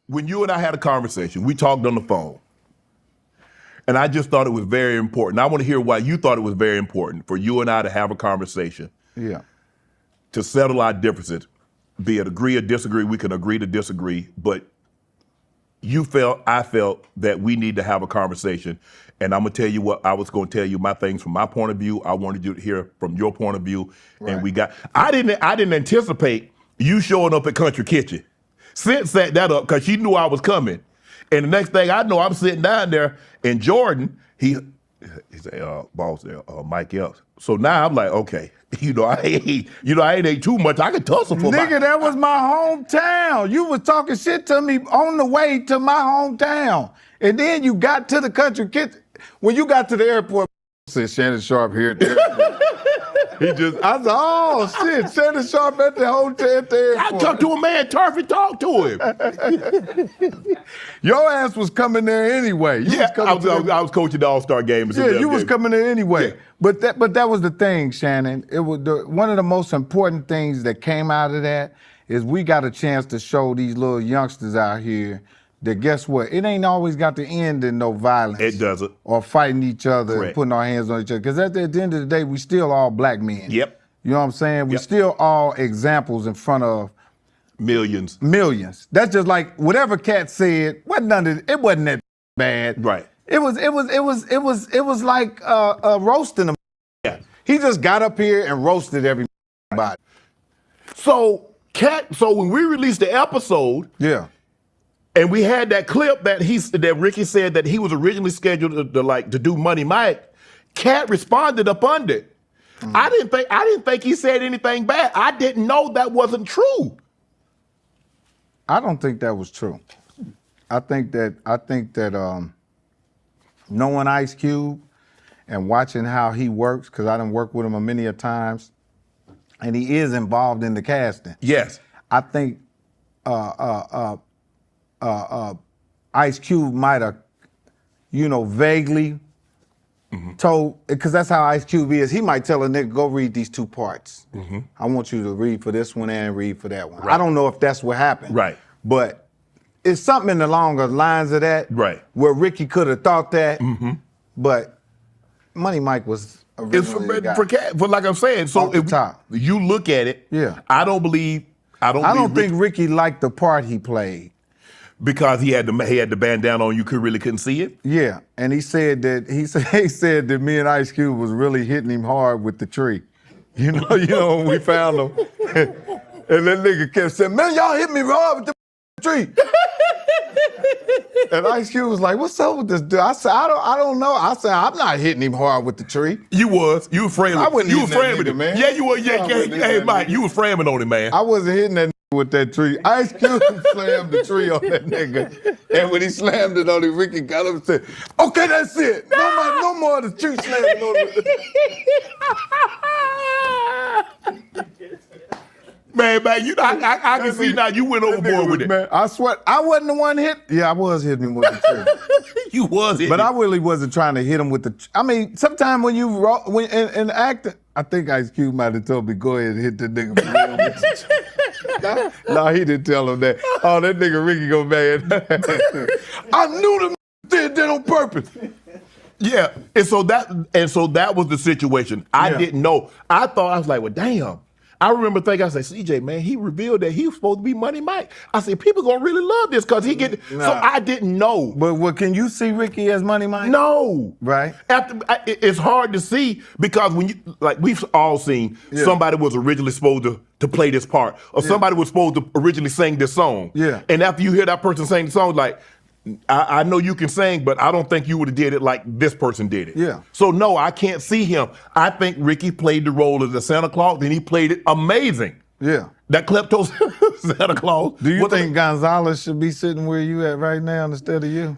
when you and I had a conversation, we talked on the phone, and I just thought it was very important. I want to hear why you thought it was very important for you and I to have a conversation. Yeah. To settle our differences, be it agree or disagree, we can agree to disagree, but I felt that we need to have a conversation. And I'm gonna tell you what, I was gonna tell you my things from my point of view. I wanted you to hear from your point of view. Right. And I didn't anticipate you showing up at Country Kitchen. Sid set that up because she knew I was coming. And the next thing I know, I'm sitting down there, and Jordan, he said, boss there, Mike Epps. So now I'm like, okay, I ain't ate too much. I can tussle for Nigga, that was my hometown. You was talking shit to me on the way to my hometown. And then you got to the Country Kitchen. When you got to the airport, said Shannon Sharp here at the airport. I said, oh shit, Shannon Sharp at the hotel at the airport. I talked to a man, Turfy, talk to him. Your ass was coming there anyway. I was coaching the All-Star game. Yeah, you was coming there anyway. Yeah. But that was the thing, Shannon. It was one of the most important things that came out of that is we got a chance to show these little youngsters out here that guess what? It ain't always got to end in no violence. It doesn't. Or fighting each other. Correct. And putting our hands on each other. Because at the end of the day, we still all black men. Yep. You know what I'm saying? We still all examples in front of millions. That's just like whatever Cat said. It wasn't that bad. Right. It was like roasting them. Yeah. He just got up here and roasted everybody. So when we released the episode, yeah. And we had that clip that Ricky said that he was originally scheduled to do Money Mike. Cat responded up under it. Mm. I didn't think he said anything bad. I didn't know that wasn't true. I don't think that was true. I think that knowing Ice Cube and watching how he works, because I done worked with him many a times, and he is involved in the casting. Yes. I think Ice Cube might have, vaguely told, because that's how Ice Cube is. He might tell a nigga, go read these 2 parts. Mm-hmm. I want you to read for this one and read for that one. Right. I don't know if that's what happened. Right. But it's something along the lines of that. Right. Where Ricky could have thought that. Mm-hmm. But Money Mike was originally for like I'm saying, so if you look at it, yeah. I don't think Ricky liked the part he played. Because he had the bandana on, you couldn't see it? Yeah, and he said that me and Ice Cube was really hitting him hard with the tree. You know when we found him. And that nigga kept saying, man, y'all hit me hard with the tree. And Ice Cube was like, what's up with this dude? I said, I don't know. I said, I'm not hitting him hard with the tree. You was framing. I wasn't you hitting was framing that nigga, man. Yeah, you were. Yeah, hey, Mike, you was framing on him, man. I wasn't hitting that nigga with that tree. Ice Cube slammed the tree on that nigga. And when he slammed it on him, Ricky got up and said, okay, that's it. No more of the tree slamming on him. Man, I can see now you went overboard with it. Man, I swear, I wasn't the one hit. Yeah, I was hitting him with the tree. You was hitting But I really wasn't trying to hit him with the tree. I mean, sometimes when in acting, I think Ice Cube might have told me, go ahead and hit the nigga for real with the tree. No, he didn't tell him that. Oh, that nigga Ricky go mad. I knew them did that on purpose. Yeah, and so that was the situation. I didn't know. I was like, well, damn. I remember thinking, I said, CJ, man, he revealed that he was supposed to be Money Mike. I said, people gonna really love this because he get. So I didn't know. But can you see Ricky as Money Mike? No. Right. It's hard to see because when we've all seen somebody was originally supposed to play this part, or somebody was supposed to originally sing this song. Yeah. And after you hear that person sing the song, like, I know you can sing, but I don't think you would have did it like this person did it. Yeah. So no, I can't see him. I think Ricky played the role of the Santa Claus, and he played it amazing. Yeah. That klepto Santa Claus. Do you think Gonzalez should be sitting where you at right now instead of you?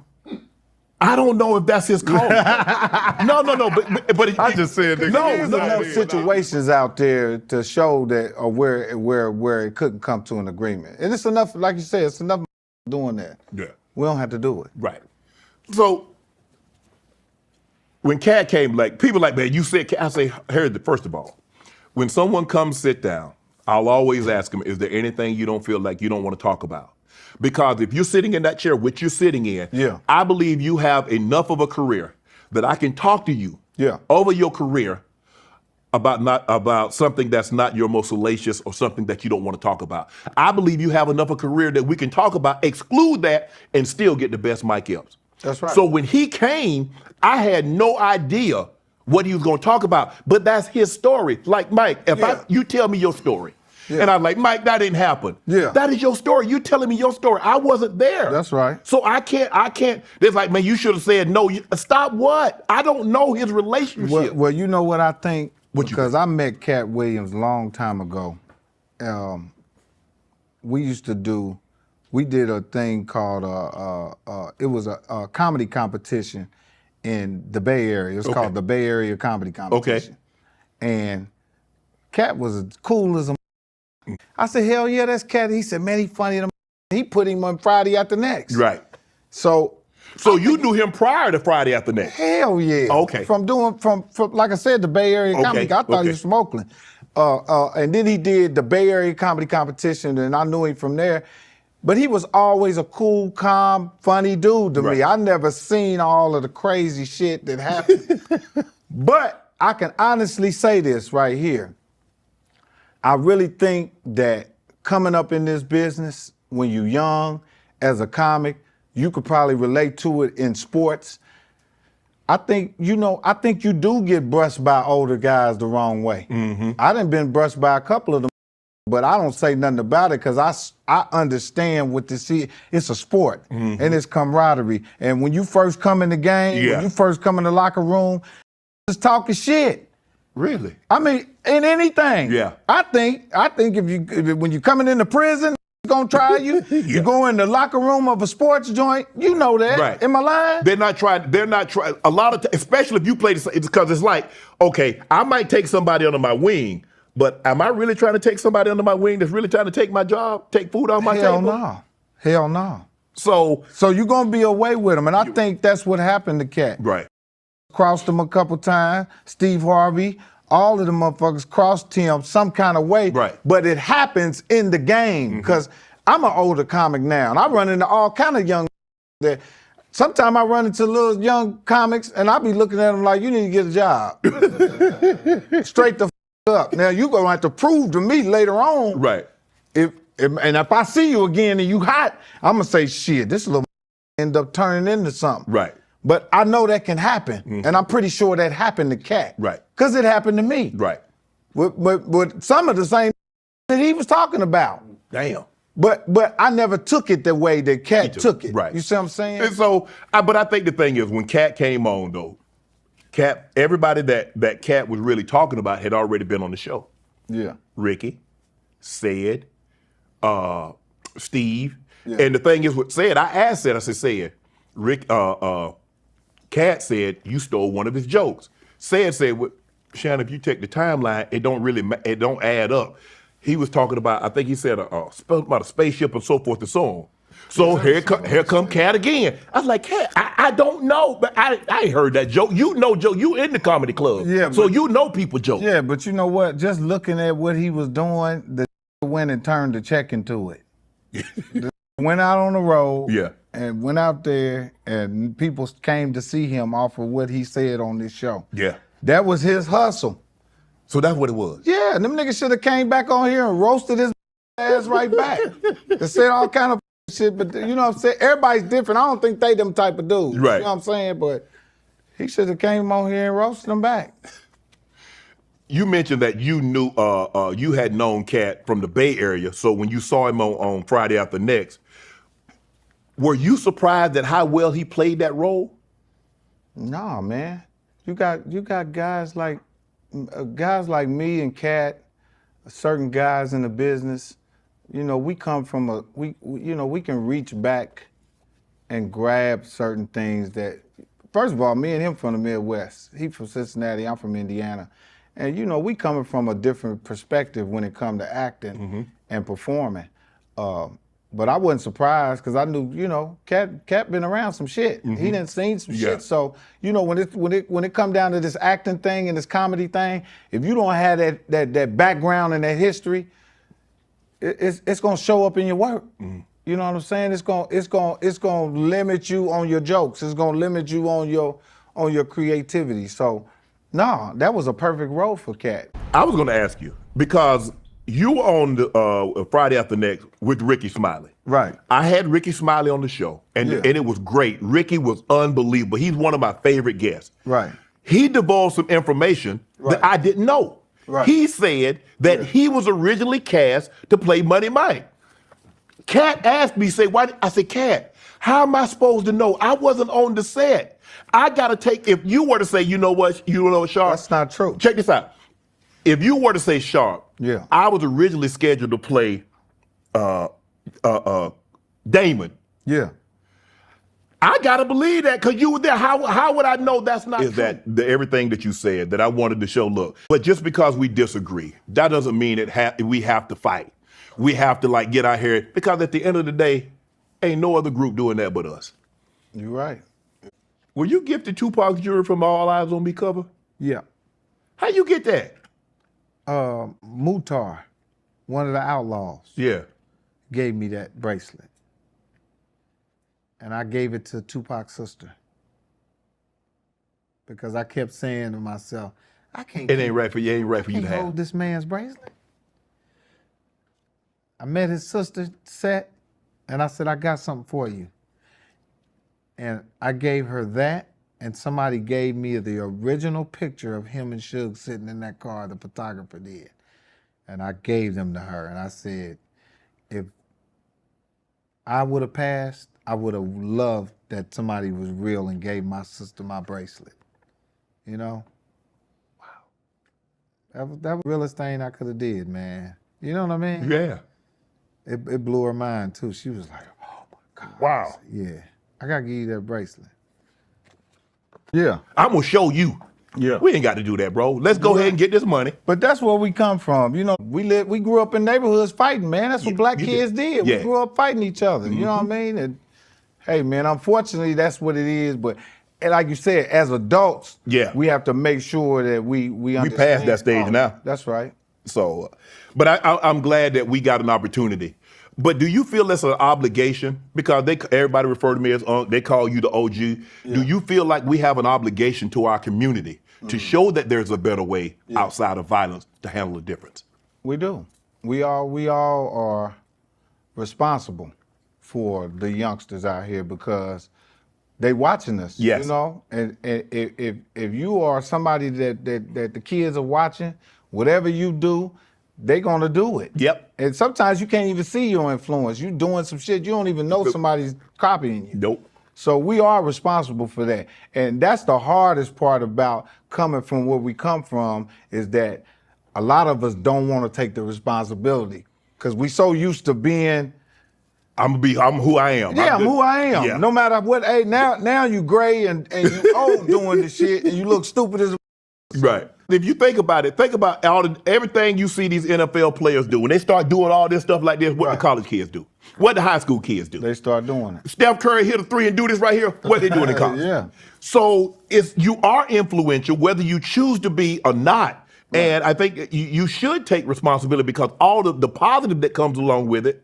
I don't know if that's his call. No. But I just said there's enough situations out there to show that or where it couldn't come to an agreement, and it's enough. Like you said, it's enough doing that. Yeah. We don't have to do it. Right. So when Cat came, people like, man, you said, I say, first of all, when someone comes sit down, I'll always ask them, is there anything you don't feel like you don't want to talk about? Because if you're sitting in that chair, which you're sitting in, Yeah. I believe you have enough of a career that I can talk to you Yeah. over your career about something that's not your most salacious or something that you don't want to talk about. I believe you have enough of a career that we can talk about, exclude that, and still get the best Mike Epps. That's right. So when he came, I had no idea what he was going to talk about, but that's his story. Like, Mike, if you tell me your story, and I'm like, Mike, that didn't happen. Yeah. That is your story. You telling me your story. I wasn't there. That's right. So I can't. It's like, man, you should have said no. Stop what? I don't know his relationship. Well, you know what I think? What you because think? I met Cat Williams a long time ago. We did a thing called, it was a comedy competition in the Bay Area. It was called the Bay Area Comedy Competition. And Cat was as cool as a. I said, hell yeah, that's Cat. He said, man, he funny. He put him on Friday After Next. Right. So you knew him prior to Friday After Next? hell yeah. Okay. From like I said, the Bay Area Comedy. I thought he was from Oakland. And then he did the Bay Area Comedy Competition, and I knew him from there. But he was always a cool, calm, funny dude to me. I never seen all of the crazy shit that happened. But I can honestly say this right here. I really think that coming up in this business when you're young as a comic, you could probably relate to it in sports. I think you do get brushed by older guys the wrong way. Mm-hmm. I done been brushed by a couple of them, but I don't say nothing about it because I understand what this is. It's a sport, and it's camaraderie. And when you first come in the game, when you first come in the locker room, just talking shit. Really? I mean, in anything. Yeah. I think when you're coming into prison, gonna try you. You go in the locker room of a sports joint. You know that. Right. Am I lying? They're not trying. A lot of, especially if you play this, because it's like, okay, I might take somebody under my wing, but am I really trying to take somebody under my wing that's really trying to take my job, take food off my table? Hell no. So you're gonna be away with them, and I think that's what happened to Cat. Right. Crossed him a couple times. Steve Harvey. All of the motherfuckers crossed him some kind of way. Right. But it happens in the game because I'm an older comic now, and I run into all kind of young that. Sometimes I run into little young comics, and I be looking at them like, you need to get a job. Straight the up. Now you gonna have to prove to me later on. Right. If I see you again and you hot, I'm gonna say, shit, this little end up turning into something. Right. But I know that can happen, and I'm pretty sure that happened to Cat. Right. Because it happened to me. Right. With some of the same that he was talking about. Damn. But I never took it the way that Cat took it. Right. You see what I'm saying? And so, but I think the thing is, when Cat came on, though, everybody that Cat was really talking about had already been on the show. Yeah. Ricky, Said, Steve. Yeah. And the thing is, with Said, I asked Said, Said, Rick, Cat said you stole one of his jokes. Said, well, Shannon, if you take the timeline, it don't add up. He was talking about, I think he said about a spaceship and so forth and so on. So here come Cat again. I was like, Cat, I don't know, but I ain't heard that joke. You know joke, you in the comedy club. Yeah, so you know people joke. Yeah, but you know what? Just looking at what he was doing, the went and turned the check into it. Went out on the road. Yeah. And went out there, and people came to see him off of what he said on this show. Yeah. That was his hustle. So that's what it was. Yeah, and them niggas should have came back on here and roasted his ass right back. They said all kind of shit, but you know what I'm saying? Everybody's different. I don't think they them type of dudes. Right. You know what I'm saying? But he should have came on here and roasted them back. You mentioned that you knew, you had known Cat from the Bay Area, so when you saw him on Friday After Next, were you surprised at how well he played that role? No, man. You got guys like me and Cat, certain guys in the business. You know, we come from we can reach back and grab certain things that. First of all, me and him from the Midwest. He from Cincinnati, I'm from Indiana, and you know we coming from a different perspective when it comes to acting and performing. But I wasn't surprised because I knew, you know, Cat been around some shit. He done seen some shit. So, you know, when it come down to this acting thing and this comedy thing, if you don't have that background and that history, it's gonna show up in your work. You know what I'm saying? It's gonna limit you on your jokes. It's gonna limit you on your creativity. So, no, that was a perfect role for Cat. I was going to ask you because you were on the Friday After Next with Ricky Smiley. Right. I had Ricky Smiley on the show, and it was great. Ricky was unbelievable. He's one of my favorite guests. Right. He divulged some information that I didn't know. Right. He said that he was originally cast to play Money Mike. Cat asked me, I said, Cat, how am I supposed to know? I wasn't on the set. I gotta take, if you were to say, Sharp. That's not true. Check this out. If you were to say Sharp, I was originally scheduled to play Damon. Yeah. I gotta believe that because you were there. How would I know that's not true? That everything that you said that I wanted to show, look. But just because we disagree, that doesn't mean we have to fight. We have to get out here because at the end of the day, ain't no other group doing that but us. You're right. Were you gifted Tupac's jewelry from All Eyes on Me cover? Yeah. How you get that? Mutar, one of the Outlaws, gave me that bracelet. And I gave it to Tupac's sister. Because I kept saying to myself, It ain't right for you to have. Hold this man's bracelet. I met his sister set, and I said, I got something for you. And I gave her that, and somebody gave me the original picture of him and Suge sitting in that car, the photographer did. And I gave them to her, and I said, if I would have passed, I would have loved that somebody was real and gave my sister my bracelet. You know? Wow. That was the realest thing I could have did, man. You know what I mean? Yeah. It blew her mind, too. She was like, oh, my God. Wow. Yeah. I got to give you that bracelet. Yeah. I'm going to show you. Yeah. We ain't got to do that, bro. Let's go ahead and get this money. But that's where we come from. You know, we grew up in neighborhoods fighting, man. That's what black kids did. Yeah. We grew up fighting each other. You know what I mean? And hey, man, unfortunately, that's what it is. But and like you said, as adults, we have to make sure that we understand. We passed that stage now. That's right. So, but I'm glad that we got an opportunity. But do you feel it's an obligation? Because everybody refer to me as, they call you the OG. Yeah. Do you feel like we have an obligation to our community to show that there's a better way outside of violence to handle the difference? We do. We all are responsible for the youngsters out here because they watching us. Yes. You know, and if you are somebody that the kids are watching, whatever you do, they gonna do it. Yep. And sometimes you can't even see your influence. You doing some shit you don't even know somebody's copying you. Nope. So we are responsible for that. And that's the hardest part about coming from where we come from is that a lot of us don't want to take the responsibility because we so used to being. I'm who I am. Yeah, I'm who I am. Yeah. No matter what age. Now you gray and you old doing the shit and you look stupid as a. Right. If you think about it, think about everything you see these NFL players do. When they start doing all this stuff like this, what the college kids do? What the high school kids do? They start doing it. Steph Curry hit a three and do this right here. What they doing in college? Yeah. So you are influential, whether you choose to be or not. Right. And I think you should take responsibility because all the positive that comes along with it,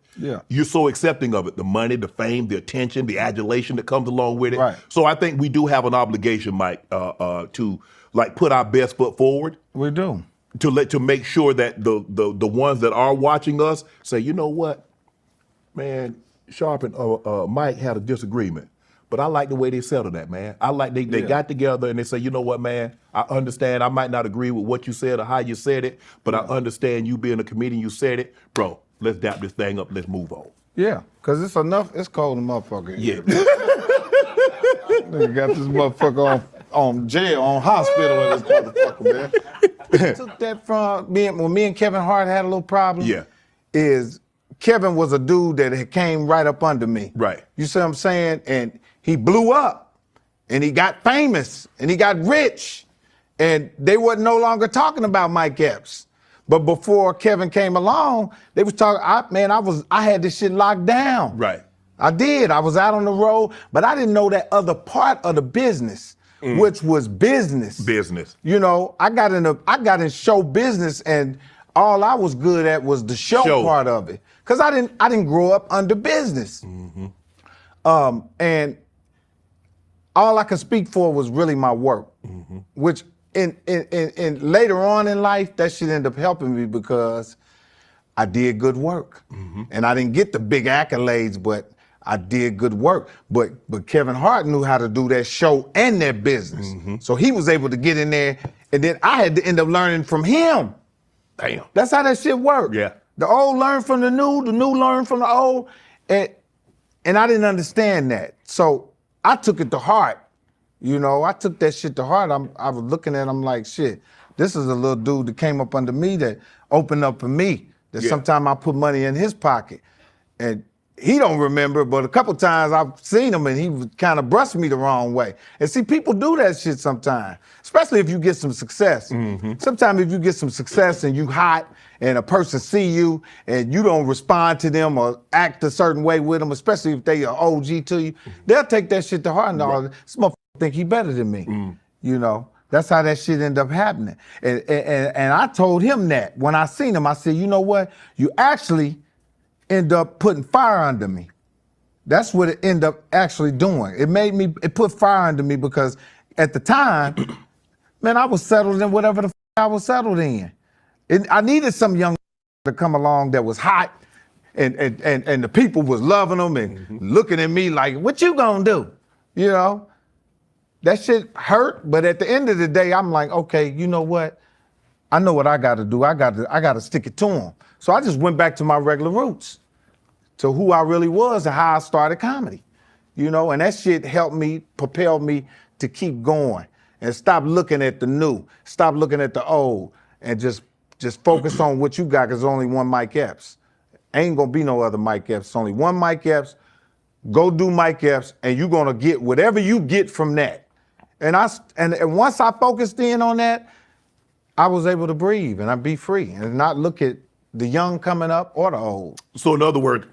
you're so accepting of it. The money, the fame, the attention, the adulation that comes along with it. Right. So I think we do have an obligation, Mike, to put our best foot forward. We do. To make sure that the ones that are watching us say, you know what, man, Sharp and Mike had a disagreement. But I like the way they settled that, man. I like they got together and they say, you know what, man, I understand. I might not agree with what you said or how you said it, but I understand you being a comedian, you said it. Bro, let's dap this thing up. Let's move on. Yeah, because it's cold in motherfucker. Yeah. Nigga got this motherfucker on jail, on hospital in this motherfucker, man. Took that from when me and Kevin Hart had a little problem. Yeah. Is Kevin was a dude that came right up under me. Right. You see what I'm saying? And he blew up and he got famous and he got rich and they wasn't no longer talking about Mike Epps. But before Kevin came along, they was talking, I had this shit locked down. Right. I did. I was out on the road, but I didn't know that other part of the business, which was business. Business. You know, I got in show business and all I was good at was the show part of it. Cause I didn't grow up under business. And all I could speak for was really my work, which in later on in life, that shit ended up helping me because I did good work. And I didn't get the big accolades, but I did good work. But Kevin Hart knew how to do that show and that business. So he was able to get in there, and then I had to end up learning from him. Damn. That's how that shit worked. Yeah. The old learn from the new learn from the old. And I didn't understand that. So I took it to heart. You know, I took that shit to heart. I was looking at him like, shit, this is a little dude that came up under me that opened up for me. That sometimes I put money in his pocket. And he don't remember, but a couple times I've seen him and he kind of brushed me the wrong way. And see, people do that shit sometimes, especially if you get some success. Sometimes if you get some success and you hot and a person see you and you don't respond to them or act a certain way with them, especially if they are OG to you, they'll take that shit to heart and all. This motherfucker think he better than me, you know? That's how that shit ended up happening. And I told him that when I seen him, I said, you know what? You actually end up putting fire under me. That's what it ended up actually doing. It put fire under me because at the time, man, I was settled in whatever the I was settled in. I needed some young to come along that was hot and the people was loving them and looking at me like, what you gonna do? You know? That shit hurt, but at the end of the day, I'm like, okay, you know what? I know what I got to do. I got to stick it to them. So I just went back to my regular roots, to who I really was and how I started comedy, you know. And that shit helped me, propelled me to keep going and stop looking at the new, stop looking at the old, and just focus on what you got. Cause there's only one Mike Epps. Ain't gonna be no other Mike Epps. Only one Mike Epps. Go do Mike Epps, and you're gonna get whatever you get from that. And once I focused in on that, I was able to breathe and I'd be free and not look at the young coming up or the old. So in other words,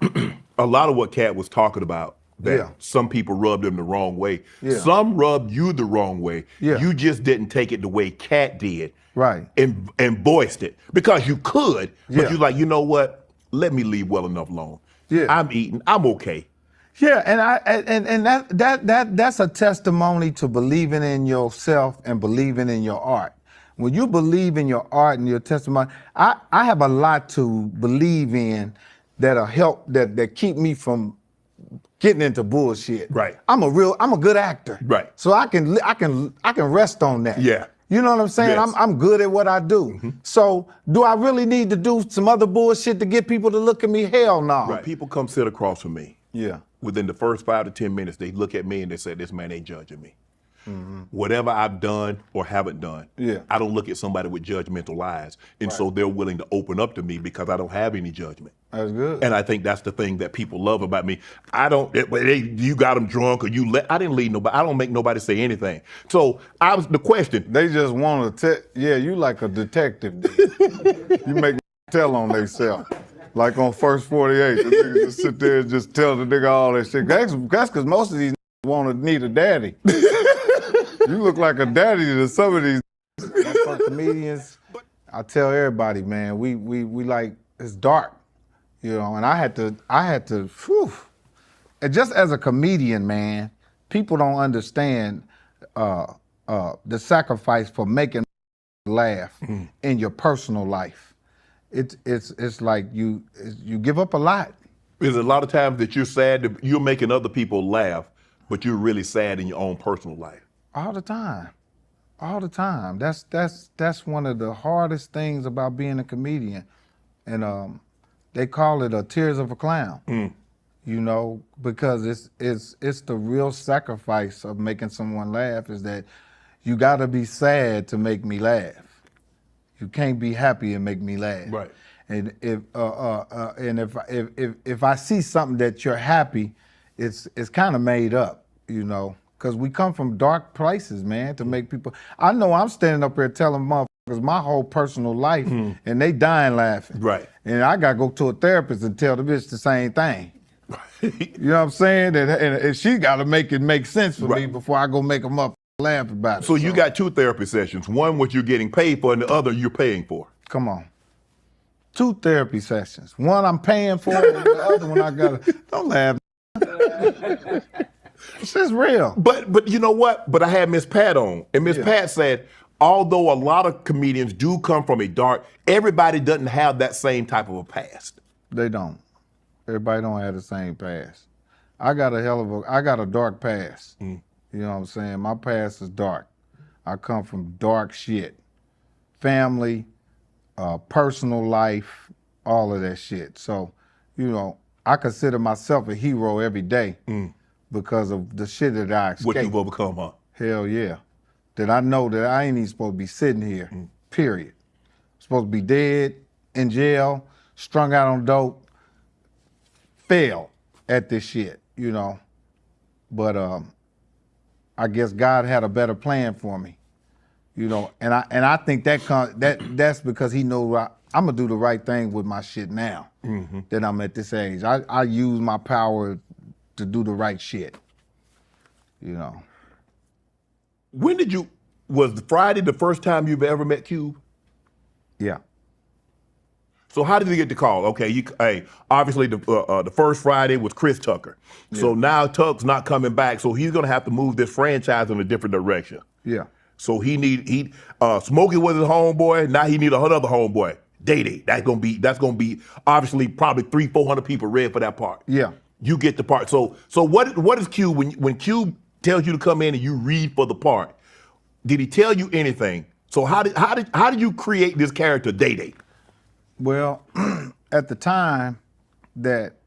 a lot of what Cat was talking about, that some people rubbed him the wrong way. Some rubbed you the wrong way. You just didn't take it the way Cat did. Right. And voiced it. Because you could, but you're like, you know what? Let me leave well enough alone. I'm eating, I'm okay. Yeah, and that's a testimony to believing in yourself and believing in your art. When you believe in your art and your testimony, I have a lot to believe in that'll help that keep me from getting into bullshit. Right. I'm a good actor. Right. So I can rest on that. Yeah. You know what I'm saying? Yes. I'm good at what I do. So do I really need to do some other bullshit to get people to look at me? Hell no. Right. People come sit across from me. Yeah. Within the first 5 to 10 minutes, they look at me and they say, this man ain't judging me. Whatever I've done or haven't done, I don't look at somebody with judgmental eyes. And so they're willing to open up to me because I don't have any judgment. That's good. And I think that's the thing that people love about me. You got them drunk or I didn't lead nobody. I don't make nobody say anything. So the question. They just want to you like a detective. Dude. You make tell on themselves. Like on First 48, the niggas just sit there and just tell the nigga all that shit. That's because most of these need a daddy. You look like a daddy to some of these comedians. I tell everybody, man, we like, it's dark, you know, and I had to, and just as a comedian, man, people don't understand the sacrifice for making laugh in your personal life. It's like you give up a lot. There's a lot of times that you're sad, you're making other people laugh, but you're really sad in your own personal life. All the time. That's one of the hardest things about being a comedian. And they call it tears of a clown. You know, because it's the real sacrifice of making someone laugh is that you gotta be sad to make me laugh. You can't be happy and make me laugh. Right. And if I see something that you're happy, it's kind of made up, you know, because we come from dark places, man, to make people. I know I'm standing up here telling motherfuckers my whole personal life, and they dying laughing. Right. And I gotta go to a therapist and tell the bitch the same thing. You know what I'm saying? And she gotta make it make sense for me before I go make them up. Laugh about it. So you got 2 therapy sessions. One what you're getting paid for and the other you're paying for. Come on. 2 therapy sessions. One I'm paying for, and the other one I gotta. Don't laugh. It's just real. But you know what? But I had Miss Pat on, and Miss Pat said, although a lot of comedians do come from a dark, everybody doesn't have that same type of a past. They don't. Everybody don't have the same past. I got a dark past. You know what I'm saying? My past is dark. I come from dark shit. Family, personal life, all of that shit. So, you know, I consider myself a hero every day because of the shit that I escaped. What you've overcome, huh? Hell yeah. That I know that I ain't even supposed to be sitting here, period. I'm supposed to be dead, in jail, strung out on dope, fail at this shit, you know. But I guess God had a better plan for me, you know. And I think that's because He knows I'm gonna do the right thing with my shit now that I'm at this age. I use my power to do the right shit, you know. When was Friday the first time you've ever met Cube? Yeah. So how did you get the call? Okay, obviously the first Friday was Chris Tucker. So now Tuck's not coming back, so he's gonna have to move this franchise in a different direction. Yeah. So Smokey was his homeboy, now he need another homeboy. Day. That's gonna be obviously probably 300-400 people read for that part. Yeah. You get the part. So what is Cube when Cube tells you to come in and you read for the part? Did he tell you anything? So how did you create this character, Day? Well, at the time that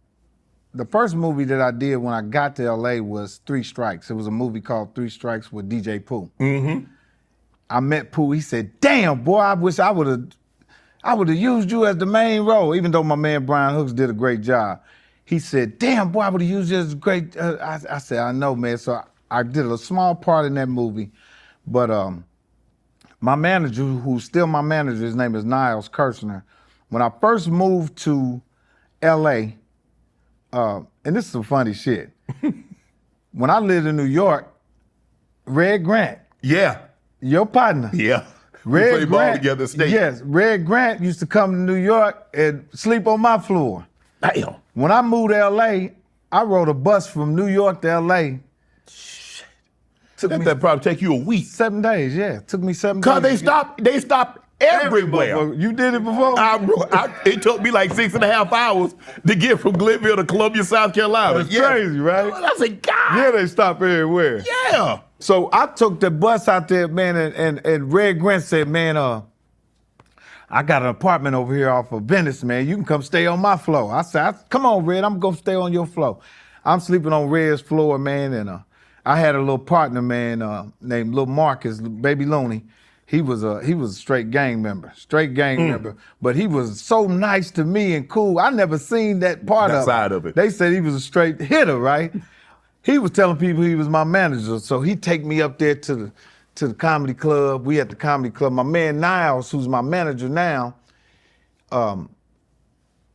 the first movie that I did when I got to LA was 3 Strikes. It was a movie called 3 Strikes with DJ Pooh. I met Pooh. He said, "Damn, boy, I wish I would have used you as the main role," even though my man Brian Hooks did a great job. He said, "Damn, boy, I would have used you as great." I said, "I know, man." So I did a small part in that movie, but my manager, who's still my manager, his name is Niles Kirshner. When I first moved to LA, and this is some funny shit. When I lived in New York, Red Grant, your partner, we Red played ball Grant, together at state. yes, Red Grant used to come to New York and sleep on my floor. Damn. When I moved to LA, I rode a bus from New York to LA. That probably take you a week. 7 days, yeah. Took me 7 days. Cause they stopped everywhere. You did it before? It took me like 6.5 hours to get from Glenville to Columbia, South Carolina. That's crazy, right? I said, God. Yeah, they stop everywhere. Yeah. So I took the bus out there, man, and Red Grant said, "Man, I got an apartment over here off of Venice, man. You can come stay on my floor." I said, "Come on, Red, I'm gonna stay on your floor." I'm sleeping on Red's floor, man, and I had a little partner, man, named Lil Marcus, Baby Looney. He was a straight gang member, but he was so nice to me and cool. I never seen that part That of side of it. They said he was a straight hitter, right? He was telling people he was my manager, so he'd take me up there to the comedy club. We at the comedy club. My man Niles, who's my manager now,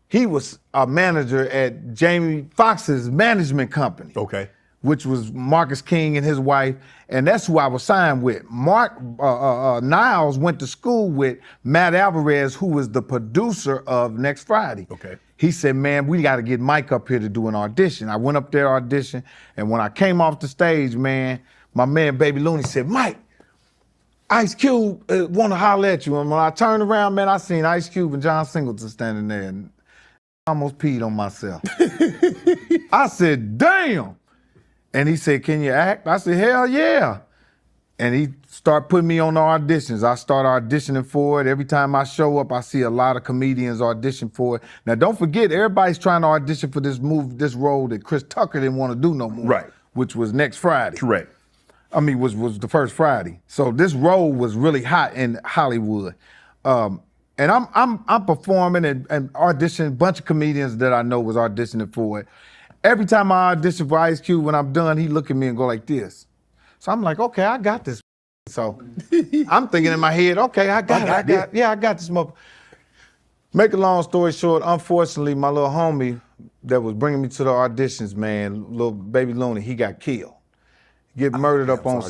he was a manager at Jamie Foxx's management company. Okay. Which was Marcus King and his wife, and that's who I was signed with. Niles went to school with Matt Alvarez, who was the producer of Next Friday. Okay. He said, "Man, we got to get Mike up here to do an audition." I went up there, audition, and when I came off the stage, man, my man Baby Looney said, "Mike, Ice Cube want to holler at you." And when I turned around, man, I seen Ice Cube and John Singleton standing there, and I almost peed on myself. I said, "Damn." And he said, "Can you act?" I said, "Hell yeah." And he started putting me on the auditions. I start auditioning for it. Every time I show up, I see a lot of comedians audition for it. Now, don't forget, everybody's trying to audition for this role that Chris Tucker didn't want to do no more. Right. Which was Next Friday. Correct. I mean, was the first Friday. So this role was really hot in Hollywood. And I'm performing and auditioning. A bunch of comedians that I know was auditioning for it. Every time I audition for Ice Cube, when I'm done, he look at me and go like this. So I'm like, okay, I got this. So I'm thinking in my head, okay, I got this motherfucker. Make a long story short, unfortunately, my little homie that was bringing me to the auditions, man, little Baby Looney, he got killed. Got murdered up on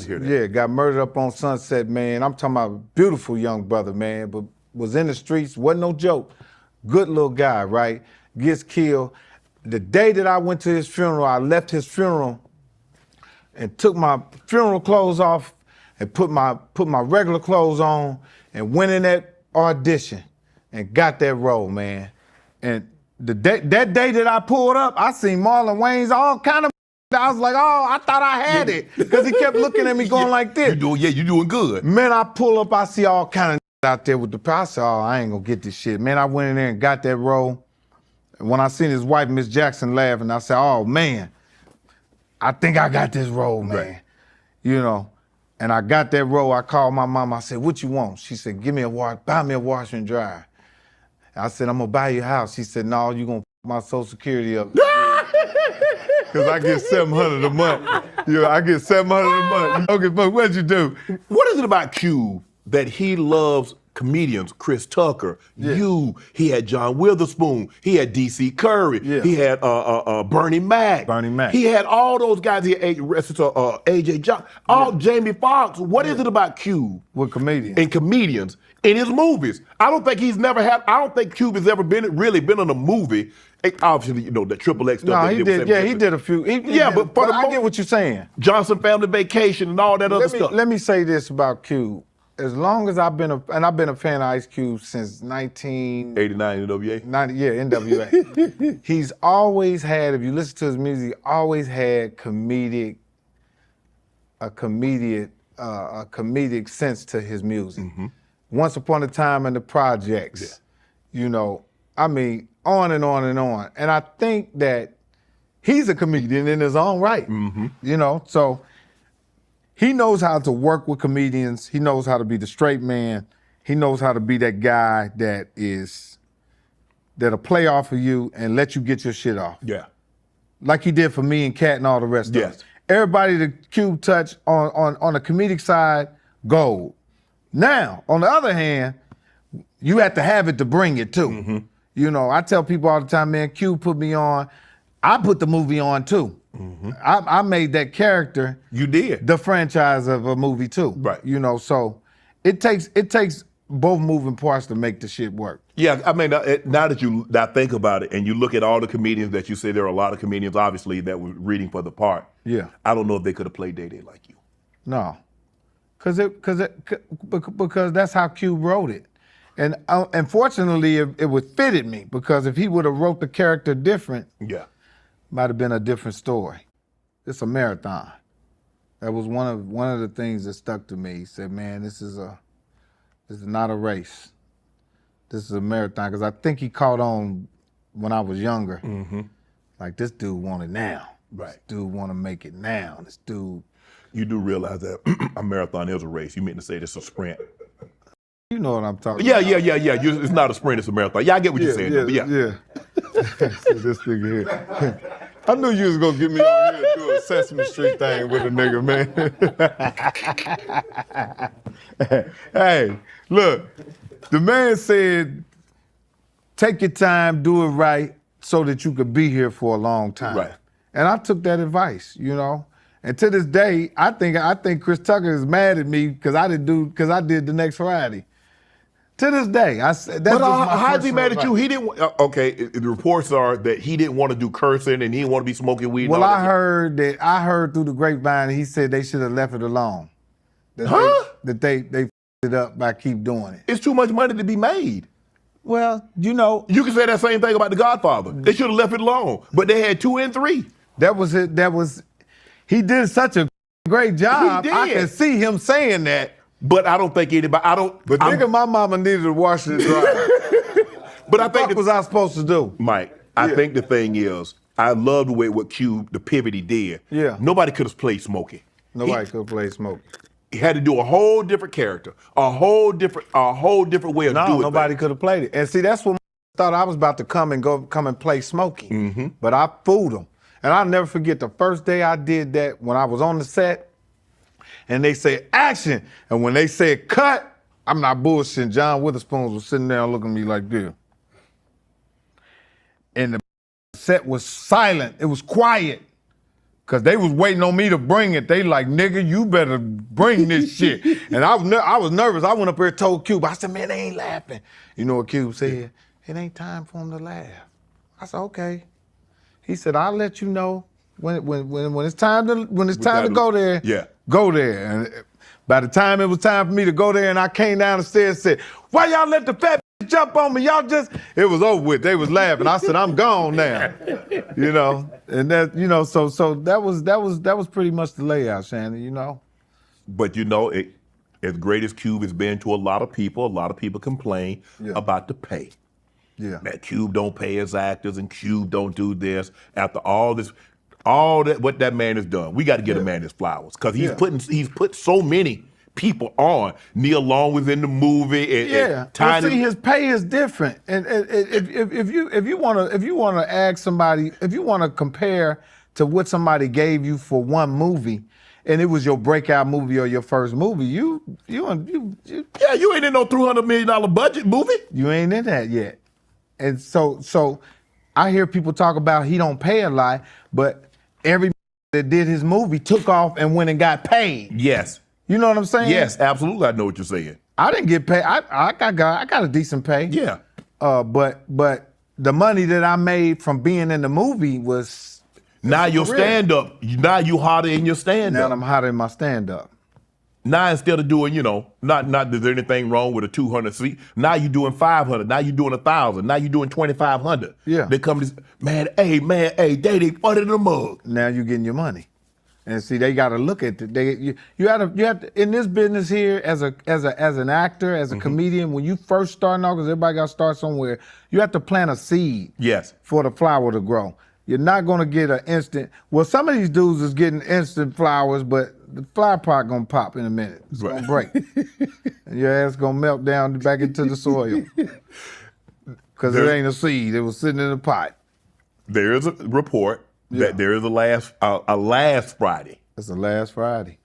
Sunset, man. I'm talking about a beautiful young brother, man, but was in the streets, wasn't no joke. good little guy, right? Gets killed. The day that I went to his funeral, I left his funeral and took my funeral clothes off and put my regular clothes on and went in that audition and got that role, man. And that day that I pulled up, I seen Marlon Wayans, all kind of. I was like, oh, I thought I had it, because he kept looking at me going like this. You doing good. Man, I pull up, I see all kind of out there with the I said, oh, I ain't gonna get this shit. Man, I went in there and got that role. And when I seen his wife, Miss Jackson, laughing, I said, oh man, I think I got this role, man. Right. You know, and I got that role. I called my mom. I said, what you want? She said, buy me a washer and dryer. I said, I'm gonna buy you a house. She said, no, you gonna f my Social Security up. Because I get $700 a month. You know, I get $700 a month. Okay, but what'd you do? What is it about Cube that he loves comedians? Chris Tucker, he had John Witherspoon, he had D.C. Curry, he had Bernie Mac. He had all those guys. He had A.J. Johnson, Jamie Foxx. What is it about Cube? With comedians. And comedians in his movies. I don't think Cube has ever really been in a movie. Obviously, you know, the XXX stuff. No, he did. Yeah, he did a few. But I get what you're saying. Johnson Family Vacation and all that other stuff. Let me say this about Cube. As long as I've been a fan of Ice Cube since 1989 NWA. NWA. He's always had, if you listen to his music, always had a comedic sense to his music. Mm-hmm. Once Upon a Time in the Projects, you know, I mean, on and on and on. And I think that he's a comedian in his own right, you know, so he knows how to work with comedians. He knows how to be the straight man. He knows how to be that guy that'll play off of you and let you get your shit off. Yeah. Like he did for me and Cat and all the rest of us. Everybody that Cube touched on the comedic side, gold. Now, on the other hand, you have to have it to bring it too. Mm-hmm. You know, I tell people all the time, man, Cube put me on. I put the movie on too. Mm-hmm. I made that character. You did. The franchise of a movie too. Right. You know, so it takes both moving parts to make the shit work. Yeah, I mean, now that I think about it and you look at all the comedians that you say, there are a lot of comedians, obviously, that were reading for the part. Yeah. I don't know if they could have played Day Day like you. No. Because that's how Cube wrote it. And unfortunately, it would fitted me, because if he would have wrote the character different, might have been a different story. It's a marathon. That was one of the things that stuck to me. He said, man, this is not a race. This is a marathon. Because I think he caught on when I was younger. Mm-hmm. Like, this dude want it now. Right. This dude want to make it now. This dude. You do realize that a marathon is a race. You meant to say it's a sprint. You know what I'm talking about. Yeah. It's not a sprint, it's a marathon. Yeah, I get what you're saying. Yeah. This nigga here. I knew you was gonna get me on here and do a Sesame Street thing with a nigga, man. Hey, look, the man said, take your time, do it right, so that you could be here for a long time. Right. And I took that advice, you know. And to this day, I think Chris Tucker is mad at me because I did the Next Friday. To this day, that's how is he mad at you? He didn't. Okay, the reports are that he didn't want to do cursing and he didn't want to be smoking weed. Well, I heard through the grapevine, he said they should have left it alone. That they f***ed it up by keep doing it. It's too much money to be made. Well, you know, you can say that same thing about The Godfather. They should have left it alone, but they had 2 and 3. That was it. He did such a great job. I can see him saying that. But I don't think anybody, But nigga, my mama needed to wash it dry. But I think what was I supposed to do? Mike, I think the thing is, I love the way the pivot he did. Yeah. Nobody could have played Smokey. Nobody could have played Smokey. He had to do a whole different character, a whole different way of doing it. Nobody could have played it. And see, that's what I thought I was about to come and play Smokey. Mm-hmm. But I fooled him. And I'll never forget the first day I did that, when I was on the set and they said action. And when they said cut, I'm not bullshitting. John Witherspoon was sitting there looking at me like this. And the set was silent. It was quiet. Cause they was waiting on me to bring it. They like, nigga, you better bring this shit. And I was nervous. I went up there and told Cube, I said, man, they ain't laughing. You know what Cube said? it ain't time for him to laugh. I said, okay. He said, I'll let you know when it's time to go there. Yeah. Go there. And by the time it was time for me to go there, and I came down the stairs and said, why y'all let the fat bitch jump on me? It was over with. They was laughing. I said, I'm gone now. And that, so that was pretty much the layout, Shannon, But as great as Cube has been to a lot of people complain about the pay. Yeah. That Cube don't pay his actors and Cube don't do this. After all that what that man has done, we got to get a man his flowers because he's put so many people on. Neil Long was in the movie. But see, his pay is different. And if you want to ask somebody, if you want to compare to what somebody gave you for one movie, and it was your breakout movie or your first movie, you ain't in no $300 million budget movie. You ain't in that yet. And so I hear people talk about he don't pay a lot, but every that did his movie took off and went and got paid. Yes. You know what I'm saying? Yes, absolutely. I know what you're saying. I didn't get paid. I got a decent pay. Yeah. But the money that I made from being in the movie was now your stand-up. Now you hotter in your stand-up. Now I'm hotter in my stand-up. Now instead of doing, not that there's anything wrong with a 200 seat. Now you're doing 500. Now you're doing 1,000. Now you're doing 2,500. Yeah. They come to hey, they put it in the mug. Now you're getting your money, and see they got to look at it. You have to in this business here as an actor, as a comedian. When you first starting out, because everybody got to start somewhere, you have to plant a seed. Yes. For the flower to grow. You're not gonna get an instant. Well, some of these dudes is getting instant flowers, but the flower pot gonna pop in a minute. It's gonna break, and your ass gonna melt down back into the soil because it ain't a seed. It was sitting in a pot. There is a report that there is a last Friday. It's the last Friday.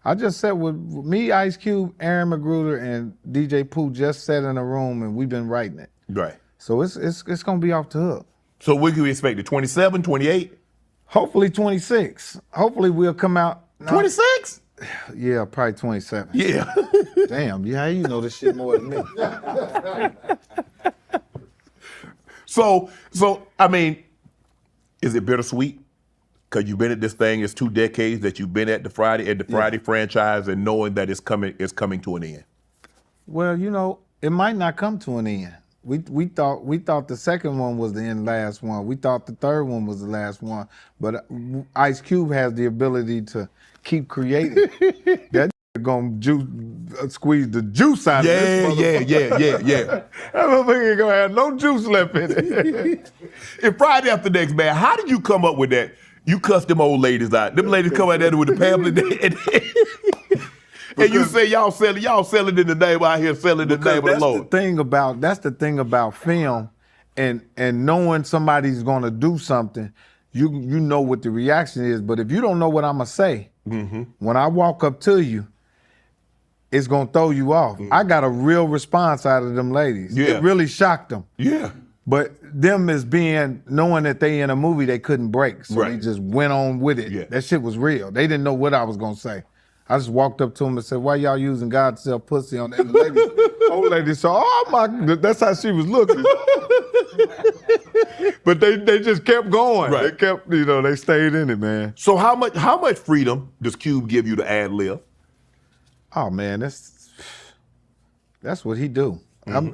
I just sat with me, Ice Cube, Aaron Magruder, and DJ Pooh just sat in a room, and we've been writing it. Right. So it's gonna be off the hook. So what can we expect? The 27, 28? Hopefully 26. Hopefully we'll come out. 26? Yeah, probably 27. Yeah. Damn, how you know this shit more than me? So I mean, is it bittersweet? Because you've been at this thing, it's 2 decades that you've been at the Friday franchise and knowing that it's coming to an end. Well, it might not come to an end. We thought the second one was the last one. We thought the third one was the last one. But Ice Cube has the ability to keep creating. That gonna squeeze the juice out of this. Yeah. That motherfucker ain't gonna have no juice left in it. And Friday After Next, man, how did you come up with that? You cussed them old ladies out. Them ladies come out there with the pamphlet and you say y'all selling in the name out here, selling in the name of the Lord. That's the thing about film and knowing somebody's gonna do something, you know what the reaction is. But if you don't know what I'm gonna say, when I walk up to you, it's gonna throw you off. I got a real response out of them ladies. Yeah. It really shocked them. Yeah. But them as knowing that they in a movie they couldn't break. So they just went on with it. Yeah. That shit was real. They didn't know what I was gonna say. I just walked up to him and said, why y'all using God to sell pussy on that? And the old lady said, oh my, that's how she was looking. But they just kept going. Right. They kept, they stayed in it, man. So how much freedom does Cube give you to ad lib? Oh man, that's what he do. I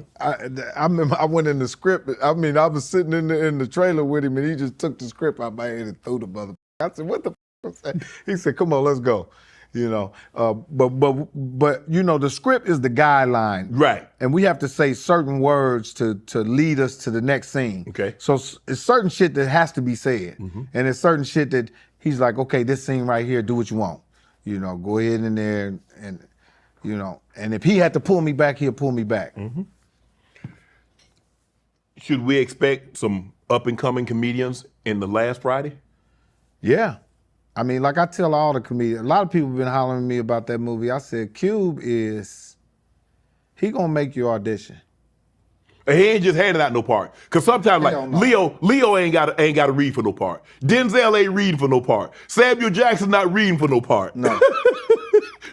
remember I went in the script. I was sitting in the trailer with him, and he just took the script out my head and threw the mother. I said, "What the?" Was that? He said, "Come on, let's go." But the script is the guideline, Right? And we have to say certain words to lead us to the next scene. Okay. So it's certain shit that has to be said, and it's certain shit that he's like, "Okay, this scene right here, do what you want." Go ahead in there and. And if he had to pull me back, he'll pull me back. Should we expect some up-and-coming comedians in the last Friday? Yeah. Like I tell all the comedians, a lot of people have been hollering at me about that movie. I said, Cube he gonna make you audition. He ain't just handing out no part. Cause sometimes Leo ain't gotta read for no part. Denzel ain't reading for no part. Samuel Jackson not reading for no part. No.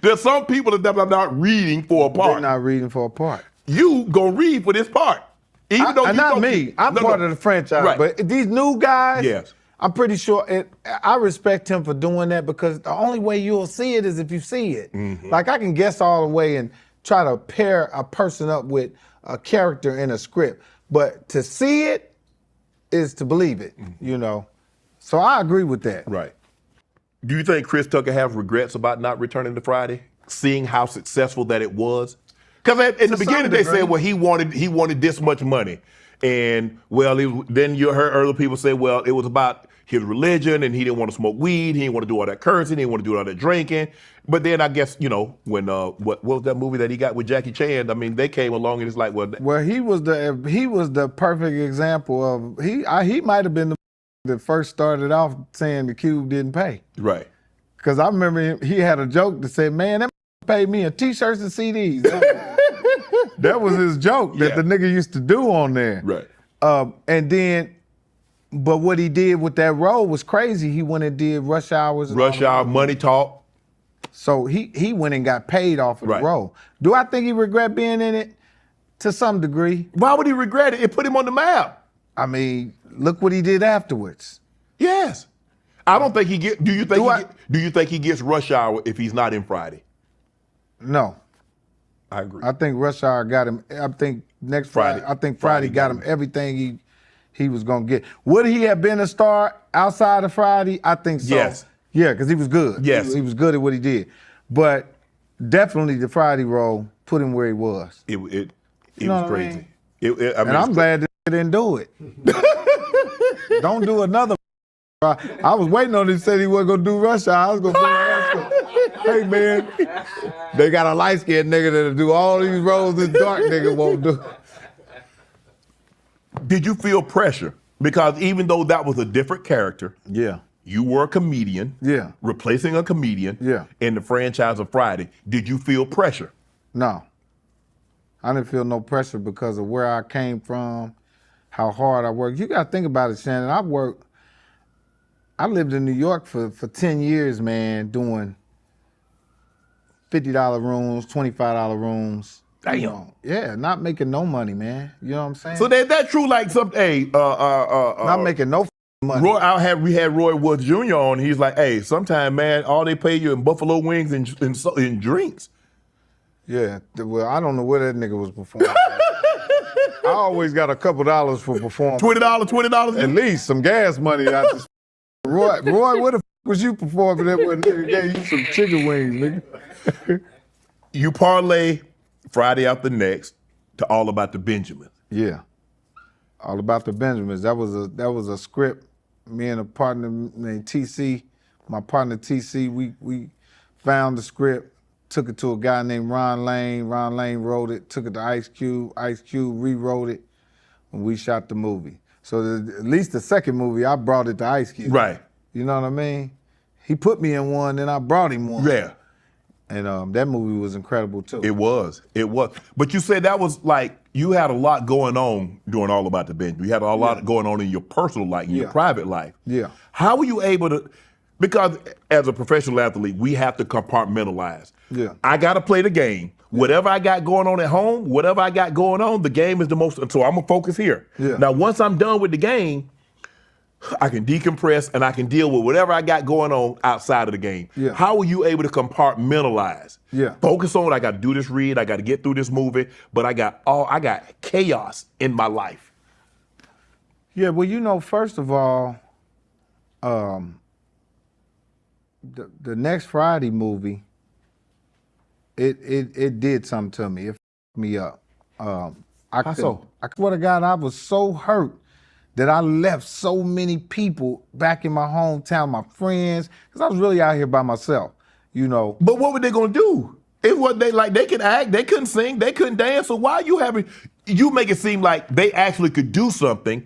There's some people that are not reading for a part. They're not reading for a part. You gonna read for this part. Even though not me. I'm part of the franchise. Right. But these new guys, Yes. I'm pretty sure I respect him for doing that because the only way you'll see it is if you see it. Mm-hmm. Like I can guess all the way and try to pair a person up with a character in a script. But to see it is to believe it, you know. So I agree with that. Right. Do you think Chris Tucker has regrets about not returning to Friday, seeing how successful that it was? Because in the beginning they said, well, he wanted this much money, and well, then you heard other people say, well, it was about his religion, and he didn't want to smoke weed, he didn't want to do all that cursing, he didn't want to do all that drinking. But then I guess when what was that movie that he got with Jackie Chan? I mean, they came along and it's like, well, he was the perfect example of he might have been the that first started off saying the Cube didn't pay. Right. Because I remember he had a joke that said, man, that paid me in T-shirts and CDs. That was his joke that the nigga used to do on there. Right. And then, but what he did with that role was crazy. He went and did Rush Hours. Rush Hour, Money Talk. So he went and got paid off of the role. Do I think he regret being in it? To some degree. Why would he regret it? It put him on the map. I mean, look what he did afterwards. Yes. I don't think he get. Do you think he gets Rush Hour if he's not in Friday? No. I agree. I think Rush Hour got him. I think next Friday. I think Friday got him everything he was gonna get. Would he have been a star outside of Friday? I think so. Yes. Yeah, because he was good. Yes. He was good at what he did. But definitely the Friday role put him where he was. It was crazy. I mean? And I'm glad that they didn't do it. Don't do another. I was waiting on him to say he wasn't gonna do Rush Hour. I was gonna do Rush Hour. Hey man, they got a light-skinned nigga that'll do all these roles this dark nigga won't do. Did you feel pressure? Because even though that was a different character, you were a comedian, replacing a comedian in the franchise of Friday. Did you feel pressure? No. I didn't feel no pressure because of where I came from, how hard I worked. You gotta think about it, Shannon. I lived in New York for 10 years, man, doing $50 rooms, $25 rooms. Damn. Yeah, not making no money, man. You know what I'm saying? So that true, like not making no money. We had Roy Woods Jr. on. He's like, hey, sometime, man, all they pay you in buffalo wings and drinks. Yeah, well, I don't know where that nigga was performing. I always got a couple dollars for performing. $20? At least some gas money out this. Roy, where the was you performing at when nigga gave you some chicken wings, nigga? You parlay Friday After Next to All About the Benjamins. Yeah. All About the Benjamins. That was a script. Me and a partner named TC, my partner TC, we found the script, took it to a guy named Ron Lane. Ron Lane wrote it, took it to Ice Cube. Ice Cube rewrote it, and we shot the movie. So at least the second movie, I brought it to Ice Cube. Right. You know what I mean? He put me in one, then I brought him one. Yeah. And that movie was incredible too. It was. But you said that was like, you had a lot going on doing All About the Benjamin. You had a lot going on in your personal life, in your private life. Yeah. How were you able to, because as a professional athlete, we have to compartmentalize. Yeah. I got to play the game. Whatever I got going on at home, whatever I got going on, the game is the most, so I'm gonna focus here. Yeah. Now, once I'm done with the game, I can decompress and I can deal with whatever I got going on outside of the game. Yeah. How were you able to compartmentalize? Yeah. Focus on, I got to do this read, I got to get through this movie, but I got chaos in my life. Yeah, well, you know, first of all, the next Friday movie, it did something to me. It f***ed me up. How so? I swear to God, I was so hurt that I left so many people back in my hometown, my friends, because I was really out here by myself, you know. But what were they gonna do? It was they could act, they couldn't sing, they couldn't dance. So why you make it seem like they actually could do something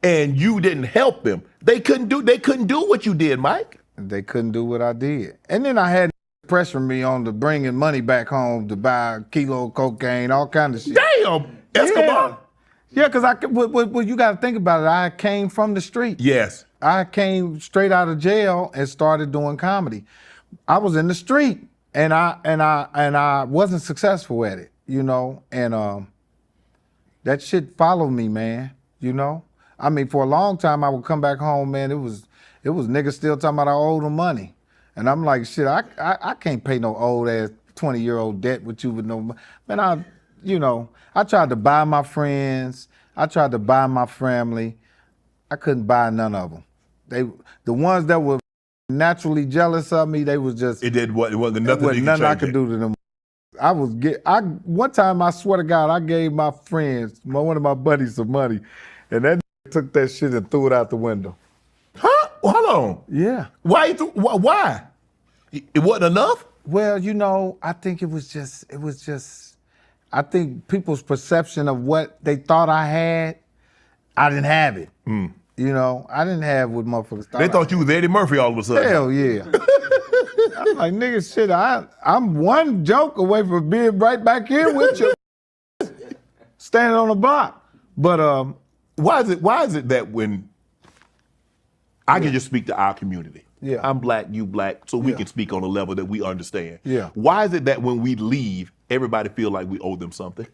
and you didn't help them. They couldn't do what you did, Mike. They couldn't do what I did. And then I had pressure me on to bringing money back home to buy a kilo of cocaine, all kind of shit. Damn, Escobar. Yeah, because you got to think about it. I came from the street. Yes. I came straight out of jail and started doing comedy. I was in the street, and I wasn't successful at it, you know. And that shit followed me, man. You know? I mean, for a long time, I would come back home, man, it was niggas still talking about I owe them money. And I'm like, shit, I can't pay no old ass 20-year-old debt with you with no, man, I tried to buy my friends. I tried to buy my family. I couldn't buy none of them. The ones that were naturally jealous of me, they was just. It wasn't nothing I could do to them. One time, I swear to God, I gave my friends, one of my buddies, some money, and that took that shit and threw it out the window. Huh? Well, hold on. Yeah. Why? Why? It wasn't enough? Well, I think it was just, I think people's perception of what they thought I had, I didn't have it. I didn't have what motherfuckers thought. They thought you was Eddie Murphy all of a sudden. Hell yeah. I'm like, nigga, shit, I'm one joke away from being right back here with you, standing on the block. But why is it that when I can just speak to our community, I'm black, you black, so we can speak on a level that we understand. Yeah. Why is it that when we leave, everybody feel like we owe them something?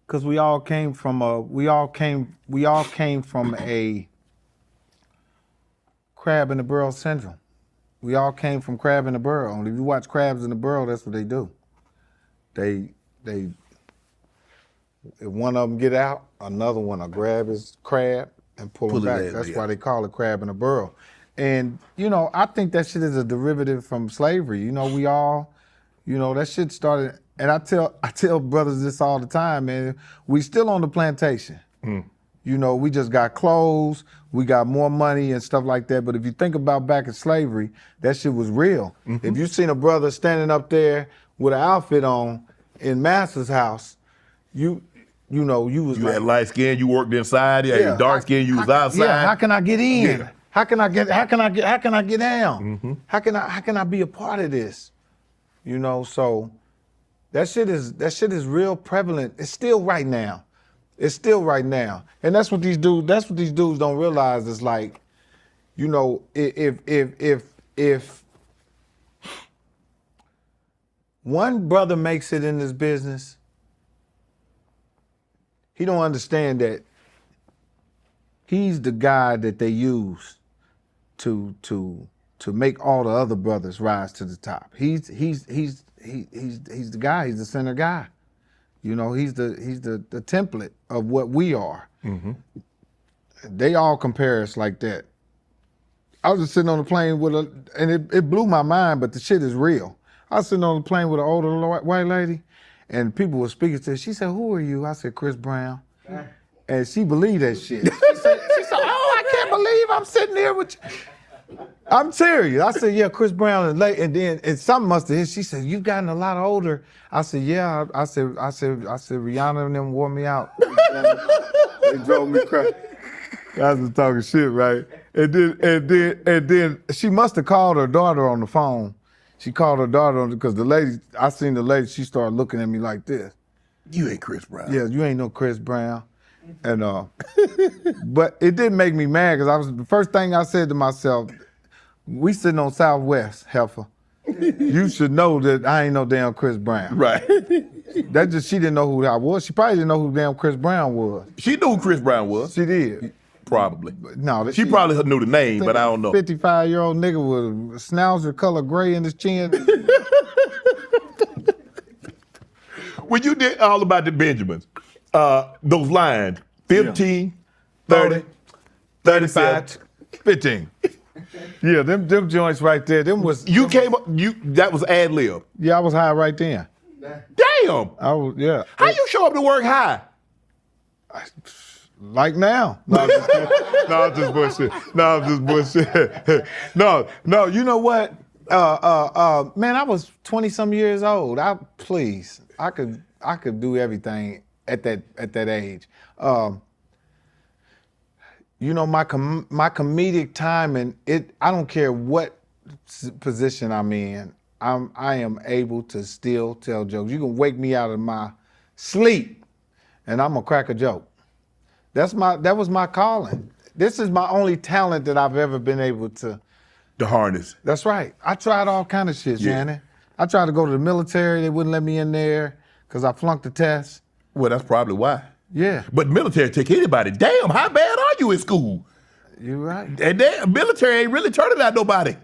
Because we all came from a crab in the barrel syndrome. We all came from crab in the barrel. And if you watch crabs in the barrel, that's what they do. If one of them get out, another one will grab his crab and pull it back. That's why they call it crab in the barrel. And, I think that shit is a derivative from slavery. We all, that shit started, and I tell brothers this all the time, man, we still on the plantation. We just got clothes, we got more money and stuff like that. But if you think about back in slavery, that shit was real. If you seen a brother standing up there with an outfit on in Master's house, you had light skin, you worked inside. You had dark skin, you was outside. Yeah, how can I get in? Yeah. How can I get down? How can I be a part of this? So that shit is real prevalent. It's still right now. And that's what these dudes don't realize. It's like, if one brother makes it in this business, he don't understand that he's the guy that they use to make all the other brothers rise to the top. He's the guy. He's the center guy. He's the template of what we are. They all compare us like that. I was just sitting on the plane and it blew my mind, but the shit is real. I was sitting on the plane with an older white lady, and people were speaking to her. She said, "Who are you?" I said, "Chris Brown." And she believed that shit. She said, "Oh, I can't believe I'm sitting here with you." I'm serious. I said, "Yeah, Chris Brown." And then something must have hit. She said, "You've gotten a lot older." I said, "Yeah." I said, Rihanna and them wore me out. They drove me crazy. I was talking shit, right? And then she must have called her daughter on the phone. She called her daughter because I seen the lady, she started looking at me like this. You ain't Chris Brown. Yeah, you ain't no Chris Brown. And but it didn't make me mad because the first thing I said to myself, we sitting on Southwest, heifer. You should know that I ain't no damn Chris Brown. Right. She didn't know who I was. She probably didn't know who damn Chris Brown was. She knew who Chris Brown was. She did. Probably. No, she probably knew the name, but I don't know. 55-year-old nigga with a schnauzer color gray in his chin. When you did All About the Benjamins, those lines, 15, 30, 35, 15. Yeah, them joints right there, them was... You came up, that was ad lib. Yeah, I was high right then. Damn! I was, yeah. How you show up to work high? Like now. No, I'm just bullshit. No, you know what? Man, I was 20-some years old. I could do everything at that age. My comedic timing, I don't care what position I'm in, I am able to still tell jokes. You can wake me out of my sleep and I'm gonna crack a joke. That was my calling. This is my only talent that I've ever been able to harness. That's right. I tried all kind of shit, Shannon. I tried to go to the military. They wouldn't let me in there because I flunked the test. Well, that's probably why. Yeah, But military take anybody. Damn, how bad are you in school? you're right. And military ain't really turning out nobody.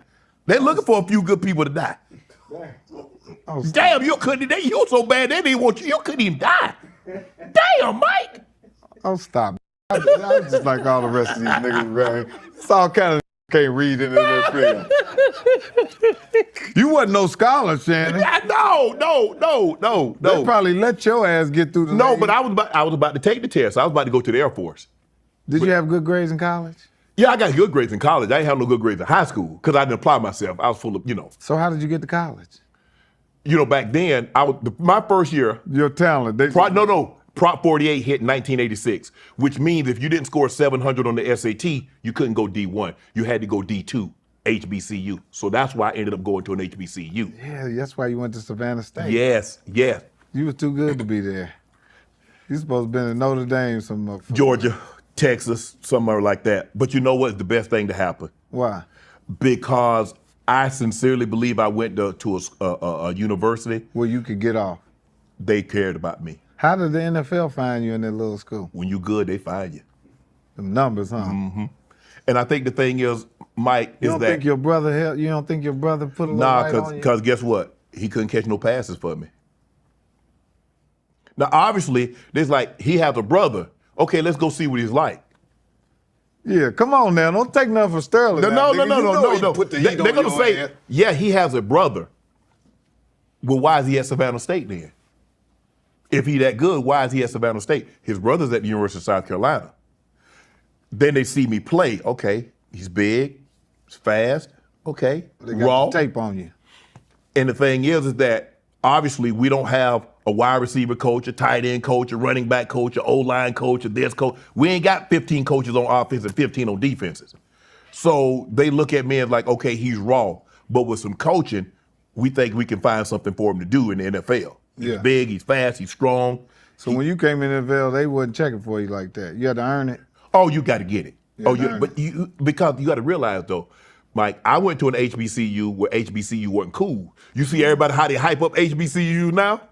They're looking for a few good people to die. Oh, Damn, you were so bad they didn't want you. You couldn't even die. Damn, Mike. oh, stop. I just like all the rest of these niggas, man. It's all kind of can't read in that film. You wasn't no scholar, Shannon. No. They probably let your ass get through the No, lane. but I was about to take the test. I was about to go to the Air Force. Did you have good grades in college? Yeah, I got good grades in college. I didn't have no good grades in high school because I didn't apply myself. I was full of, So how did you get to college? Back then, my first year. Your talent. Prop 48 hit in 1986, which means if you didn't score 700 on the SAT, you couldn't go D1. You had to go D2, HBCU. So that's why I ended up going to an HBCU. Yeah, that's why you went to Savannah State. Yes. You was too good to be there. You supposed to be in Notre Dame, some motherfucker. Georgia, Texas, somewhere like that. But you know what's the best thing to happen? Why? Because I sincerely believe I went to a university. Where you could get off. They cared about me. How did the NFL find you in that little school? When you good, they find you. Them numbers, huh? Mm-hmm. And I think the thing is, Mike, You don't think your brother put a little light on you? Because guess what? He couldn't catch no passes for me. Now, obviously, there's he has a brother. Okay, let's go see what he's like. Yeah, come on now. Don't take nothing for Sterling. No. Put the They're heat on going to your say, ass. yeah, he has a brother. Well, why is he at Savannah State then? If he that good, why is he at Savannah State? His brother's at the University of South Carolina. Then they see me play. Okay, he's big, he's fast. Okay, They got raw. the tape on you. And the thing is that obviously we don't have a wide receiver coach, a tight end coach, a running back coach, a O-line coach, a this coach. We ain't got 15 coaches on offense and 15 on defenses. So they look at me as okay, he's raw. But with some coaching, we think we can find something for him to do in the NFL. He's big, he's fast, he's strong. So when you came in the NFL, they wasn't checking for you like that. You had to earn it. Oh, you got to get it. Yeah, Because you got to realize though, Mike, I went to an HBCU where HBCU wasn't cool. You see everybody how they hype up HBCU now?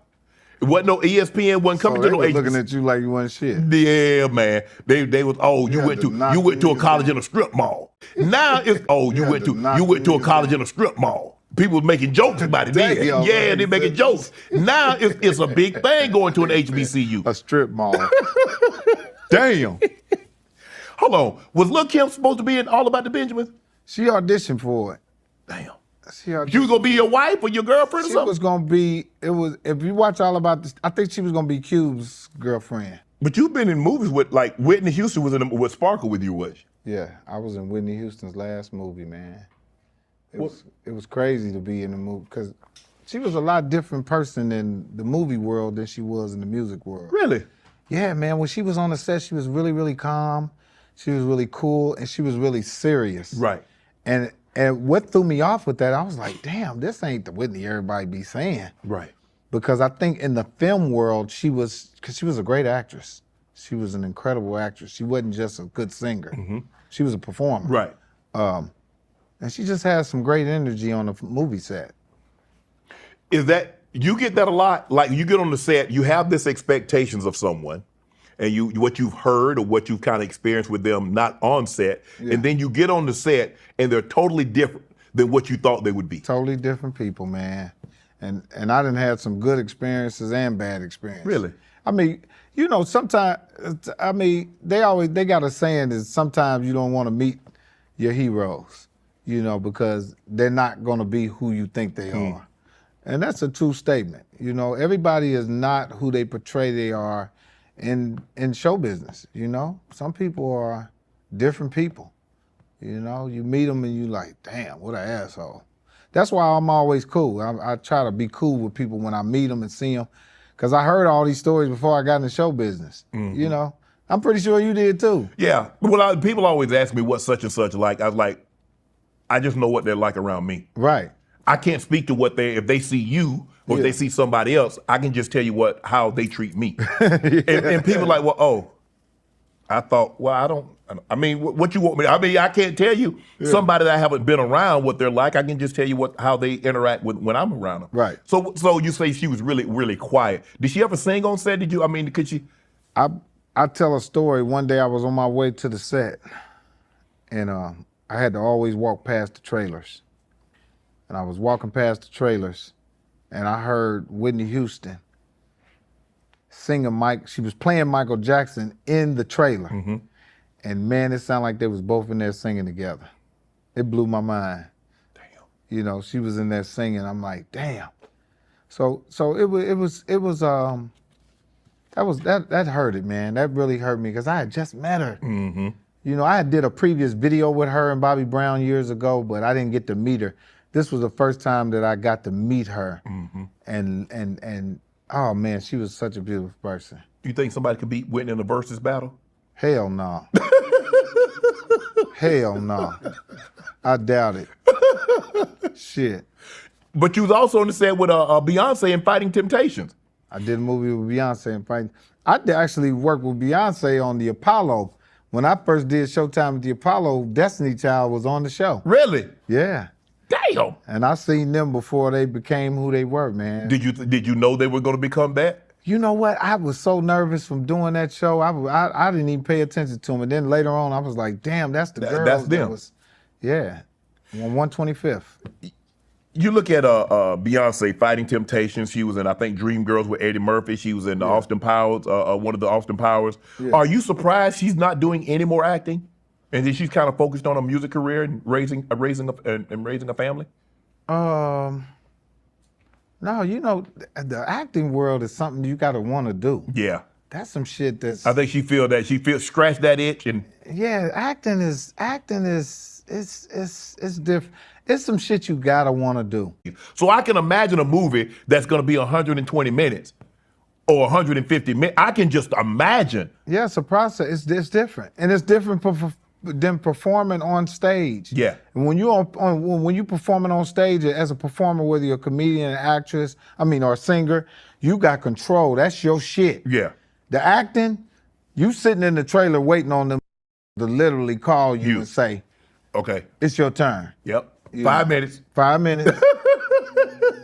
It wasn't no ESPN, wasn't coming So to no they HBCU. was looking at you like you wasn't shit. Yeah, man. They was you had went to to knock you went to a you college down. in a strip mall. Now it's you had went to to knock you went to a you college down. in a strip mall. People was making jokes about it then. Damn, Yeah, man, they making said- jokes. Now it's a big thing going to an HBCU. A strip mall. Damn. Hold on. Was Lil' Kim supposed to be in All About the Benjamins? She auditioned for it. Damn. She auditioned. She was gonna be your wife or your girlfriend or She something? was gonna be. If you watch All About This, I think she was gonna be Cube's girlfriend. But you've been in movies with Whitney Houston was in with Sparkle with you, was she? Yeah, I was in Whitney Houston's last movie, man. It was crazy to be in the movie because she was a lot different person in the movie world than she was in the music world. Really? Yeah, man. When she was on the set, she was really, really calm. She was really cool, and she was really serious. Right. And what threw me off with that, I was like, damn, this ain't the Whitney everybody be saying. Right. Because I think in the film world, she was a great actress. She was an incredible actress. She wasn't just a good singer. Mm-hmm. She was a performer. Right. And she just has some great energy on the movie set. Is that you get that a lot? Like you get on the set, you have this expectations of someone, and what you've heard or what you've kind of experienced with them not on set, and then you get on the set and they're totally different than what you thought they would be. Totally different people, man. And I done had some good experiences and bad experiences. Really? I mean, sometimes, they got a saying is sometimes you don't want to meet your heroes, because they're not going to be who you think they are. And that's a true statement. Everybody is not who they portray they are in show business, Some people are different people, You meet them and you like, damn, what an asshole. That's why I'm always cool. I try to be cool with people when I meet them and see them, because I heard all these stories before I got in the show business, I'm pretty sure you did too. Yeah. Well, people always ask me what such and such like. I was like, I just know what they're like around me. Right. I can't speak to if they see you or if they see somebody else, I can just tell you how they treat me. and people are like, well, I thought, what you want me to, I can't tell you somebody that I haven't been around what they're like. I can just tell you how they interact when I'm around them. Right. So you say she was really, really quiet. Did she ever sing on set? Could she? I tell a story. One day I was on my way to the set, and I had to always walk past the trailers. And I was walking past the trailers, and I heard Whitney Houston singing She was playing Michael Jackson in the trailer. Mm-hmm. And man, it sounded like they was both in there singing together. It blew my mind. Damn. You know, she was in there singing. I'm like, damn. So that hurt it, man. That really hurt me because I had just met her. Mm-hmm. You know, I did a previous video with her and Bobby Brown years ago, but I didn't get to meet her. This was the first time that I got to meet her. Mm-hmm. And oh man, she was such a beautiful person. You think somebody could beat Whitney in a versus battle? Hell no. Hell no. I doubt it. Shit. But you was also on the set with Beyonce in Fighting Temptations. I did a movie with Beyonce and fighting. I did actually work with Beyonce on the Apollo. When I first did Showtime at the Apollo, Destiny Child was on the show. Really? Yeah. Damn. And I seen them before they became who they were, man. Did you know they were going to become that? You know what? I was so nervous from doing that show. I didn't even pay attention to them. And then later on, I was like, damn, that's the girl. That's them. Yeah. On 125th. You look at Beyonce Fighting Temptations. She was in, I think, Dreamgirls with Eddie Murphy. She was in the Austin Powers, one of the Austin Powers. Yeah. Are you surprised she's not doing any more acting? And then she's kind of focused on a music career and raising a family? No, you know, the acting world is something you gotta want to do. Yeah. That's some shit that's. I think she scratched that itch and. Yeah, acting is it's different. It's some shit you gotta want to do. So I can imagine a movie that's gonna be 120 minutes or 150 minutes. I can just imagine. Yeah, it's a process. It's different, and it's different than performing on stage. Yeah. And when you performing on stage as a performer, whether you're a comedian, an actress, or a singer, you got control. That's your shit. Yeah. The acting, you sitting in the trailer waiting on them to literally call you and say, okay, it's your turn. Yep. 5 minutes. 5 minutes.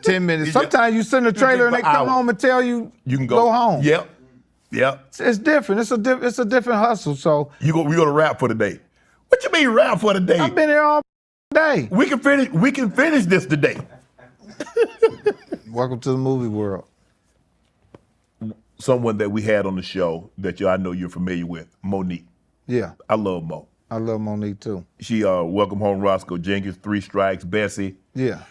10 minutes. Sometimes you sit in the trailer and they come home and tell you can go home. Yep. Yep. It's different. It's a different hustle. So we go to rap for the day. What you mean rap for the day? I've been here all day. We can finish this today. Welcome to the movie world. Someone that we had on the show that I know you're familiar with, Monique. Yeah. I love Mo. I love Monique too. She Welcome Home Roscoe Jenkins, 3 Strikes, Bessie. Yeah.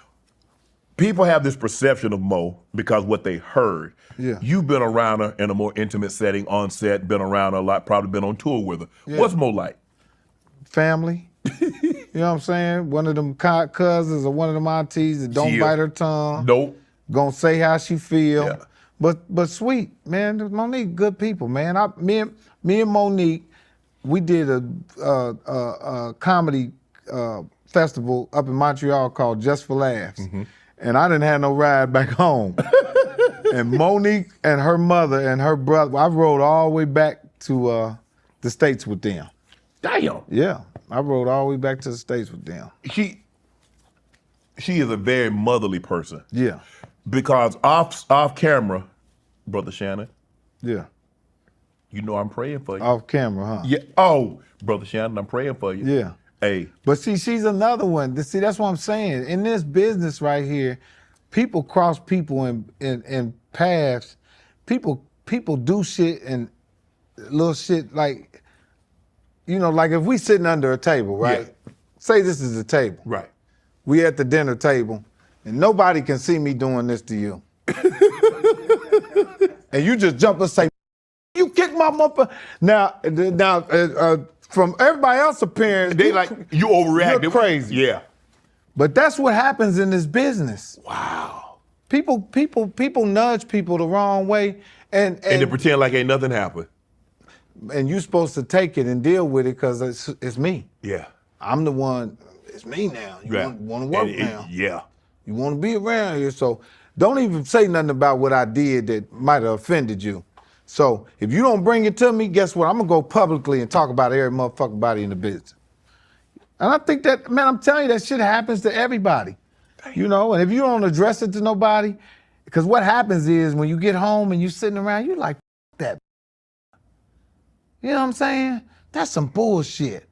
People have this perception of Mo because what they heard. Yeah. You've been around her in a more intimate setting on set, been around her a lot, probably been on tour with her. Yeah. What's Mo like? Family. You know what I'm saying? One of them cousins or one of them aunties that don't bite her tongue. Nope. Gonna say how she feel. Yeah. But sweet, man. Monique, good people, man. Me and Monique, we did a comedy festival up in Montreal called Just for Laughs. Mm-hmm. And I didn't have no ride back home. And Monique and her mother and her brother, I rode all the way back to the States with them. Damn. Yeah, I rode all the way back to the States with them. She is a very motherly person. Yeah. Because off camera, Brother Shannon. Yeah. You know I'm praying for you. Off camera, huh? Yeah. Oh, Brother Shannon, I'm praying for you. Yeah. Hey. But see, she's another one. See, that's what I'm saying. In this business right here, people cross people in paths. People do shit and little shit like, like if we sitting under a table, right? Yeah. Say this is a table. Right. We at the dinner table, and nobody can see me doing this to you. And you just jump and say, you kick my mother. Now, from everybody else's appearance, they like, you overreacted. You're crazy. Yeah. But that's what happens in this business. Wow. People nudge people the wrong way. And they pretend like ain't nothing happened. And you're supposed to take it and deal with it because it's me. Yeah. I'm the one, it's me now. You want to work now. Yeah. You want to be around here. So don't even say nothing about what I did that might have offended you. So if you don't bring it to me, guess what? I'm going to go publicly and talk about every motherfucking body in the business. And I think that, man, I'm telling you, that shit happens to everybody. Damn. And if you don't address it to nobody, because what happens is when you get home and you're sitting around, you're like, that. You know what I'm saying? That's some bullshit.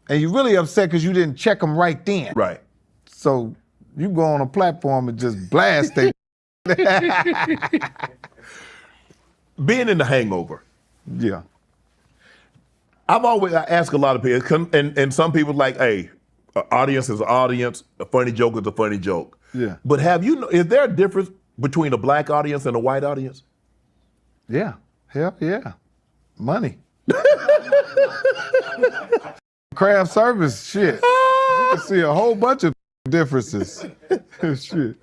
And you're really upset because you didn't check them right then. Right. So you go on a platform and just blast it. Being in The Hangover, Yeah. I ask a lot of people, and some people like, hey, an audience is an audience, a funny joke is a funny joke. Yeah. But is there a difference between a black audience and a white audience? Yeah. Hell yeah. Money. Craft service, shit. You can see a whole bunch of differences. Shit.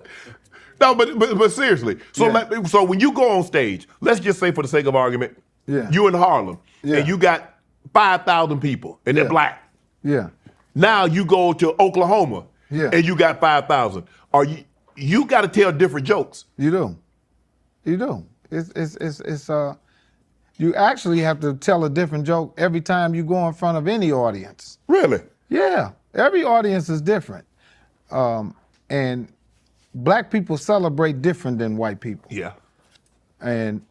No, but seriously. So Yeah. so when you go on stage, let's just say for the sake of argument, Yeah. you in Harlem Yeah. and you got 5,000 people and they're Yeah. black. Yeah. Now you go to Oklahoma Yeah. and you got 5,000. You got to tell different jokes. You do. You do. You actually have to tell a different joke every time you go in front of any audience. Really? Yeah. Every audience is different. And black people celebrate different than white people. Yeah. And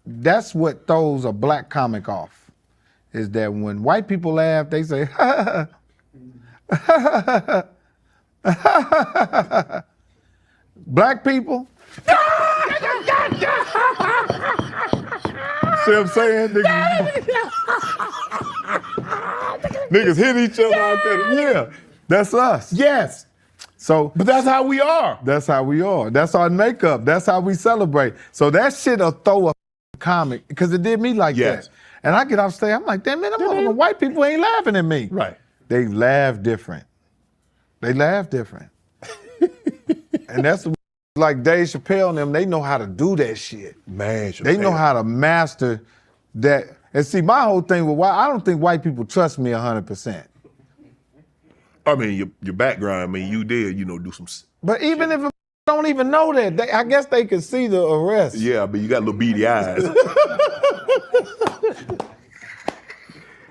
that's what throws a black comic off, is that when white people laugh, they say, ha, ha, ha, ha, ha. Black people, see what I'm saying? Niggas hit each other out there. Yeah, that's us. Yes. So, But that's how we are. that's how we are. That's our makeup. That's how we celebrate. So that shit'll throw a comic, because it did me like Yes. that. And I get off stage, I'm like, damn man, the white people ain't laughing at me. Right. They laugh different. They laugh different. And that's like Dave Chappelle and them, they know how to do that shit. Man, They know how to master that. And see, my whole thing with I don't think white people trust me 100%. I mean, your background, I mean, you did, do some. But even if it don't even know that, I guess they can see the arrest. Yeah, but you got little beady eyes.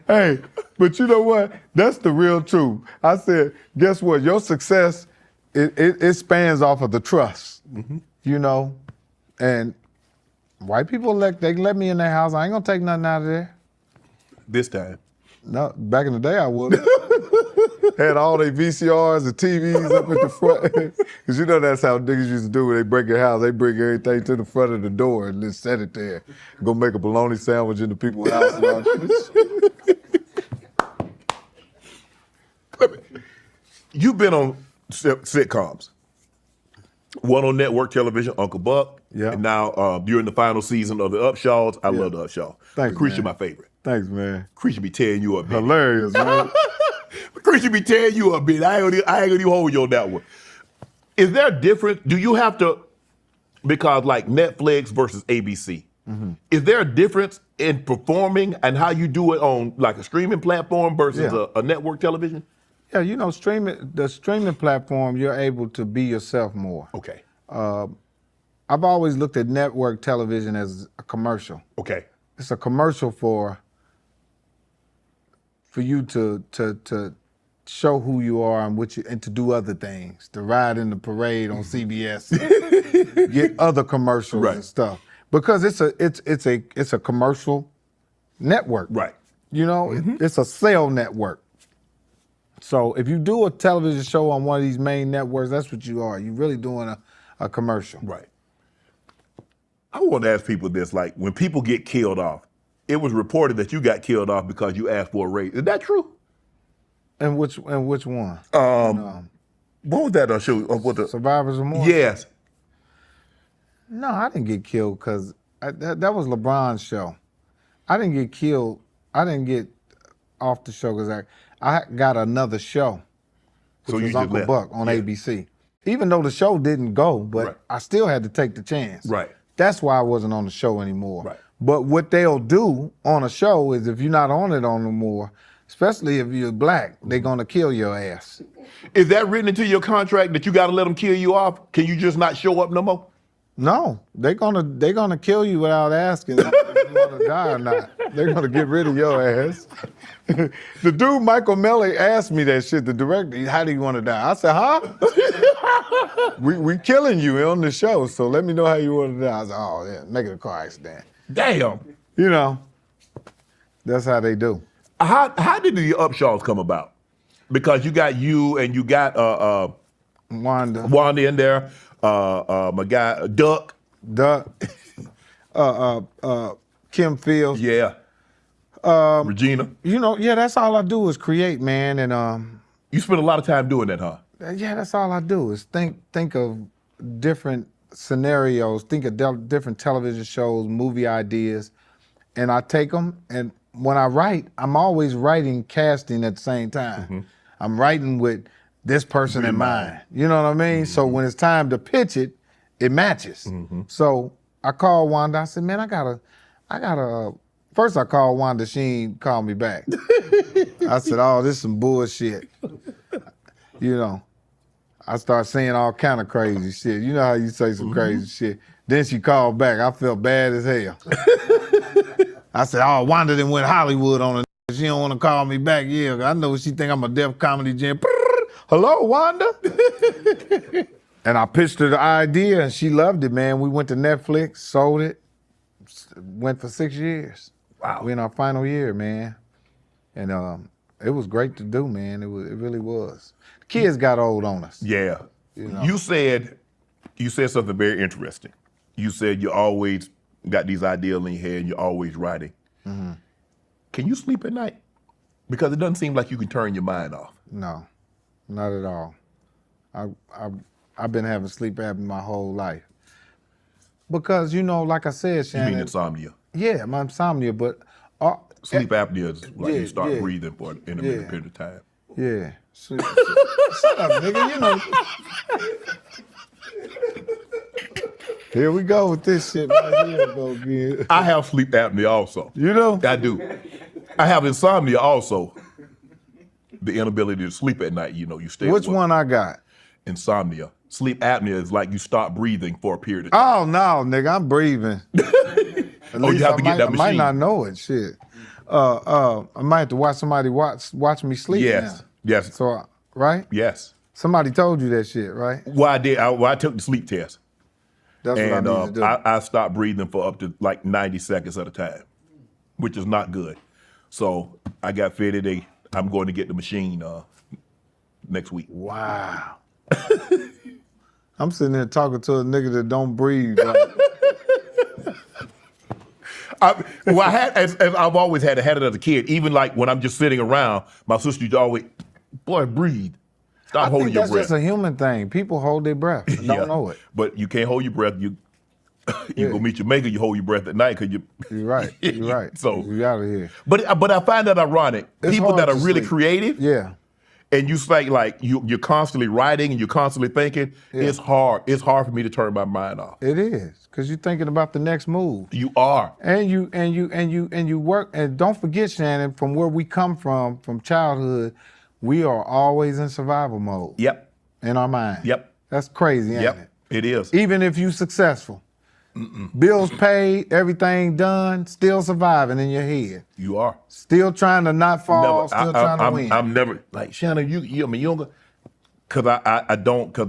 Hey, but you know what? That's the real truth. I said, guess what? Your success, it spans off of the trust, and white people, they let me in their house. I ain't gonna take nothing out of there. This time. No, back in the day I would. Had all their VCRs and TVs up at the front. Because that's how niggas used to do when they break your house. They bring everything to the front of the door and just set it there. Go make a bologna sandwich in the people's house and all that. You've been on sitcoms. One on network television, Uncle Buck. Yeah. And now you're in the final season of the Upshaws. I love the Upshaw. Thanks, Creature, man. my favorite. Thanks, man. Creature be tearing you up, man. Hilarious, man. Creature be tearing you up, man. I ain't gonna even hold you on that one. Is there a difference? Do you have to, because like Netflix versus ABC, is there a difference in performing and how you do it on like a streaming platform versus Yeah. a network television? Yeah, the streaming platform, you're able to be yourself more. Okay. I've always looked at network television as a commercial. Okay. It's a commercial for you to show who you are and to do other things, to ride in the parade on CBS, get other commercials Right. and stuff, because it's a commercial network. Right. It's a sale network. So if you do a television show on one of these main networks, that's what you are. You're really doing a commercial. Right. I want to ask people this, like when people get killed off, it was reported that you got killed off because you asked for a raise. Is that true? And which one? What was that show? What the? Survivor's Remorse? Yes. No, I didn't get killed because that was LeBron's show. I didn't get killed. I didn't get off the show because I got another show, So which you was just Uncle left. Buck on Yeah. ABC. Even though the show didn't go, but Right. I still had to take the chance. Right. That's why I wasn't on the show anymore. Right. But what they'll do on a show is if you're not on it on no more, especially if you're black, they're gonna kill your ass. Is that written into your contract that you got to let them kill you off? Can you just not show up no more? No, they're gonna kill you without asking if you want to die or not. They're gonna get rid of your ass. The dude Michael Melly asked me that shit. The director, how do you want to die? I said, huh? we killing you on the show, so let me know how you want to die. I said, oh yeah, make it a car accident. Damn. That's how they do. How did the Upshaws come about? Because you got you and you got Wanda, in there, my guy Duck. Duck, Kim Fields. Yeah. Regina. You know, yeah, that's all I do is create, man, and You spend a lot of time doing that, huh? yeah, that's all I do is think of different scenarios, think of different television shows, movie ideas, and I take them. And when I write, I'm always writing casting at the same time. Mm-hmm. I'm writing with this person in mind. You know what I mean? So when it's time to pitch it, it matches. So I called Wanda. I said, man, I gotta. First I called Wanda. She ain't called me back. I said, oh, this is some bullshit. You know, I start saying all kind of crazy shit. You know how you say some crazy shit. Then she called back. I felt bad as hell. I said, oh, Wanda done went Hollywood on her. She don't want to call me back. Yeah, I know she think I'm a Def Comedy Jam. Hello, Wanda? And I pitched her the idea, and she loved it, man. We went to Netflix, sold it, went for 6 years. Wow. We in our final year, man. And it was great to do, man. It really was. The kids got old on us. Yeah. You know. You said something very interesting. You said you always got these ideas in your head and you're always writing. Can you sleep at night? Because it doesn't seem like you can turn your mind off. No, not at all. I've been having sleep apnea my whole life. Because, you know, like I said, Shannon. You mean insomnia? Yeah, my insomnia, but Sleep apnea is like you start yeah. breathing for an intermittent period of time. yeah. Shut up, nigga. You know. Here we go with this shit right here. Go again. I have sleep apnea also. You know? I do. I have insomnia also. The inability to sleep at night, you know, you stay Which awake. one I got? Insomnia. Sleep apnea is like you stop breathing for a period of time. Oh no, nigga, I'm breathing. At Oh, you have to get that I might machine. not know it. Shit. I might have to watch somebody watch me sleep. Yes. Now. Yes. So right? Yes. Somebody told you that shit, right? Well, I did. I took the sleep test. That's And what I need to do. I stopped breathing for up to like 90 seconds at a time, which is not good. So I got fitted. I'm going to get the machine next week. Wow. I'm sitting there talking to a nigga that don't breathe. Like, I've always had it as a kid. Even like when I'm just sitting around, my sister used to always, boy, breathe. Stop I holding think your that's breath. just a human thing. People hold their breath and Yeah. don't know it. But you can't hold your breath. You go meet your maker. You hold your breath at night because you. You're right. You're right. So you out of here. But I find that ironic. It's People hard that are to really sleep. creative. Yeah. And you say like you're constantly writing and you're constantly thinking. Yeah. It's hard. It's hard for me to turn my mind off. It is, because you're thinking about the next move. You are. And you work, and don't forget, Shannon, from where we come from childhood, we are always in survival mode. Yep. In our mind. Yep. That's crazy, ain't Yep. It is. it? Even if you successful. Bills paid, everything done, still surviving in your head. You are. Still trying to not fall, Never. still trying to win. I'm never like Shannon. You I mean, you don't. Cause I don't. Cause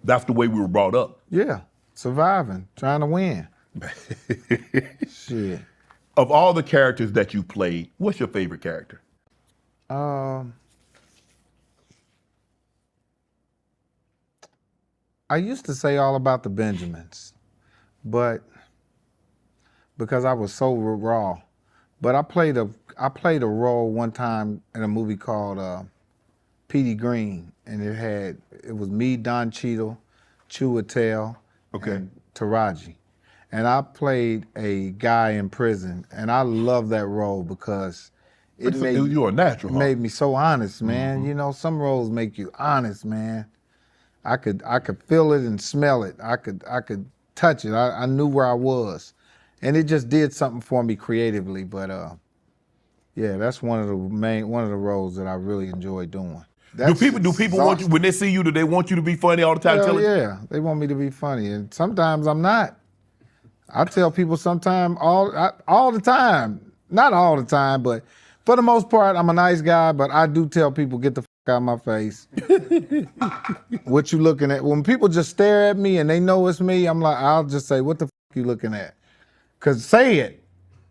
that's the way we were brought up. Yeah, surviving, trying to win. Shit. Of all the characters that you played, what's your favorite character? I used to say all about the Benjamins, but because I was so raw. But I played a role one time in a movie called Petey Green, and it was me, Don Cheadle, Chiwetel, and Taraji. And I played a guy in prison, and I love that role because You're a natural. it made me so honest, man. You know, some roles make you honest, man. I could feel it and smell it. I could touch it. I knew where I was, and it just did something for me creatively. But yeah, that's one of the roles that I really enjoy doing. Do people want you when they see you? Do they want you to be funny all the time? Hell yeah, they want me to be funny, and sometimes I'm not. I tell people sometimes all the time, not all the time, but for the most part, I'm a nice guy. But I do tell people, get the fuck out of my face. What you looking at? When people just stare at me and they know it's me, I'm like, I'll just say, what the fuck you looking at? Cause say it.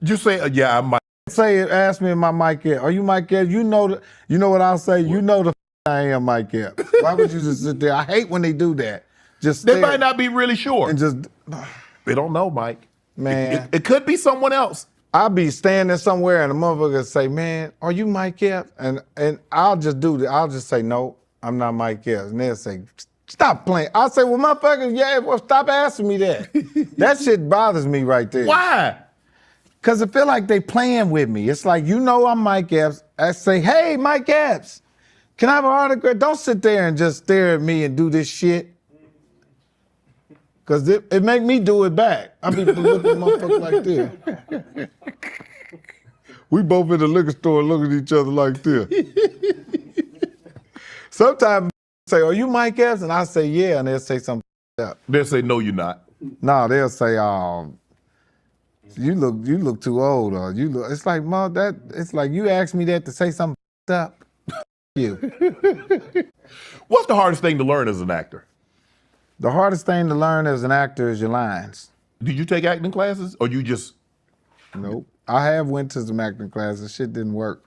Just say, yeah, I might. say, ask me if my Mike Epps. Are you Mike Epps? You know what I'll say? You know the I am Mike Epps. Why would you just sit there? I hate when they do that. Just They might not be really sure. and just They don't know, Mike. Man. It could be someone else. I'll be standing somewhere and a motherfucker say, man, are you Mike Epps? And I'll just do that. I'll just say, no, I'm not Mike Epps. And they'll say, stop playing. I'll say, well, motherfucker, yeah, well, stop asking me that. That shit bothers me right there. Why? Because I feel like they playing with me. It's like, you know I'm Mike Epps. I say, hey, Mike Epps, can I have an autograph? Don't sit there and just stare at me and do this shit. Because it make me do it back. I be looking at motherfuckers like this. We both in the liquor store looking at each other like this. Sometimes say, are you Mike Epps? And I say, yeah. And they'll say something else. They'll say, no, you're not. No, they'll say, you look too old, or you look. It's like, it's like you asked me that to say something up. You. What's the hardest thing to learn as an actor? The hardest thing to learn as an actor is your lines. Did you take acting classes, or you just? Nope. I have went to some acting classes. Shit didn't work.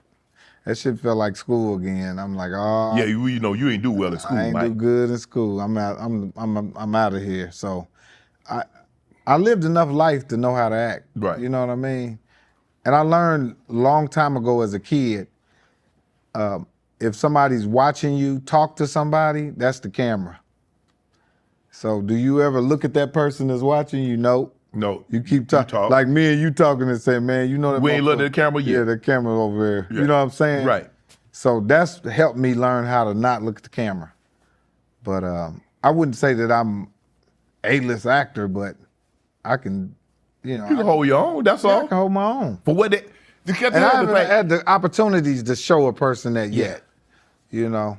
That shit felt like school again. I'm like, oh. Yeah, you know, you ain't do well in school, I ain't Mike. do good in school. I'm out. I'm out of here. So, I lived enough life to know how to act. Right. You know what I mean? And I learned a long time ago as a kid, if somebody's watching you talk to somebody, that's the camera. So do you ever look at that person that's watching you? No. No. You keep talking. talk. Like me and you talking and say, man, you know that We ain't looking motherfucker- at the camera yet. Yeah, the camera over there. Yeah. You know what I'm saying? Right. So that's helped me learn how to not look at the camera. But I wouldn't say that I'm A-list actor, but I can, You can hold your own. That's I all. can hold my own. For what they, And I haven't had the opportunities to show a person that Yeah. yet. You know?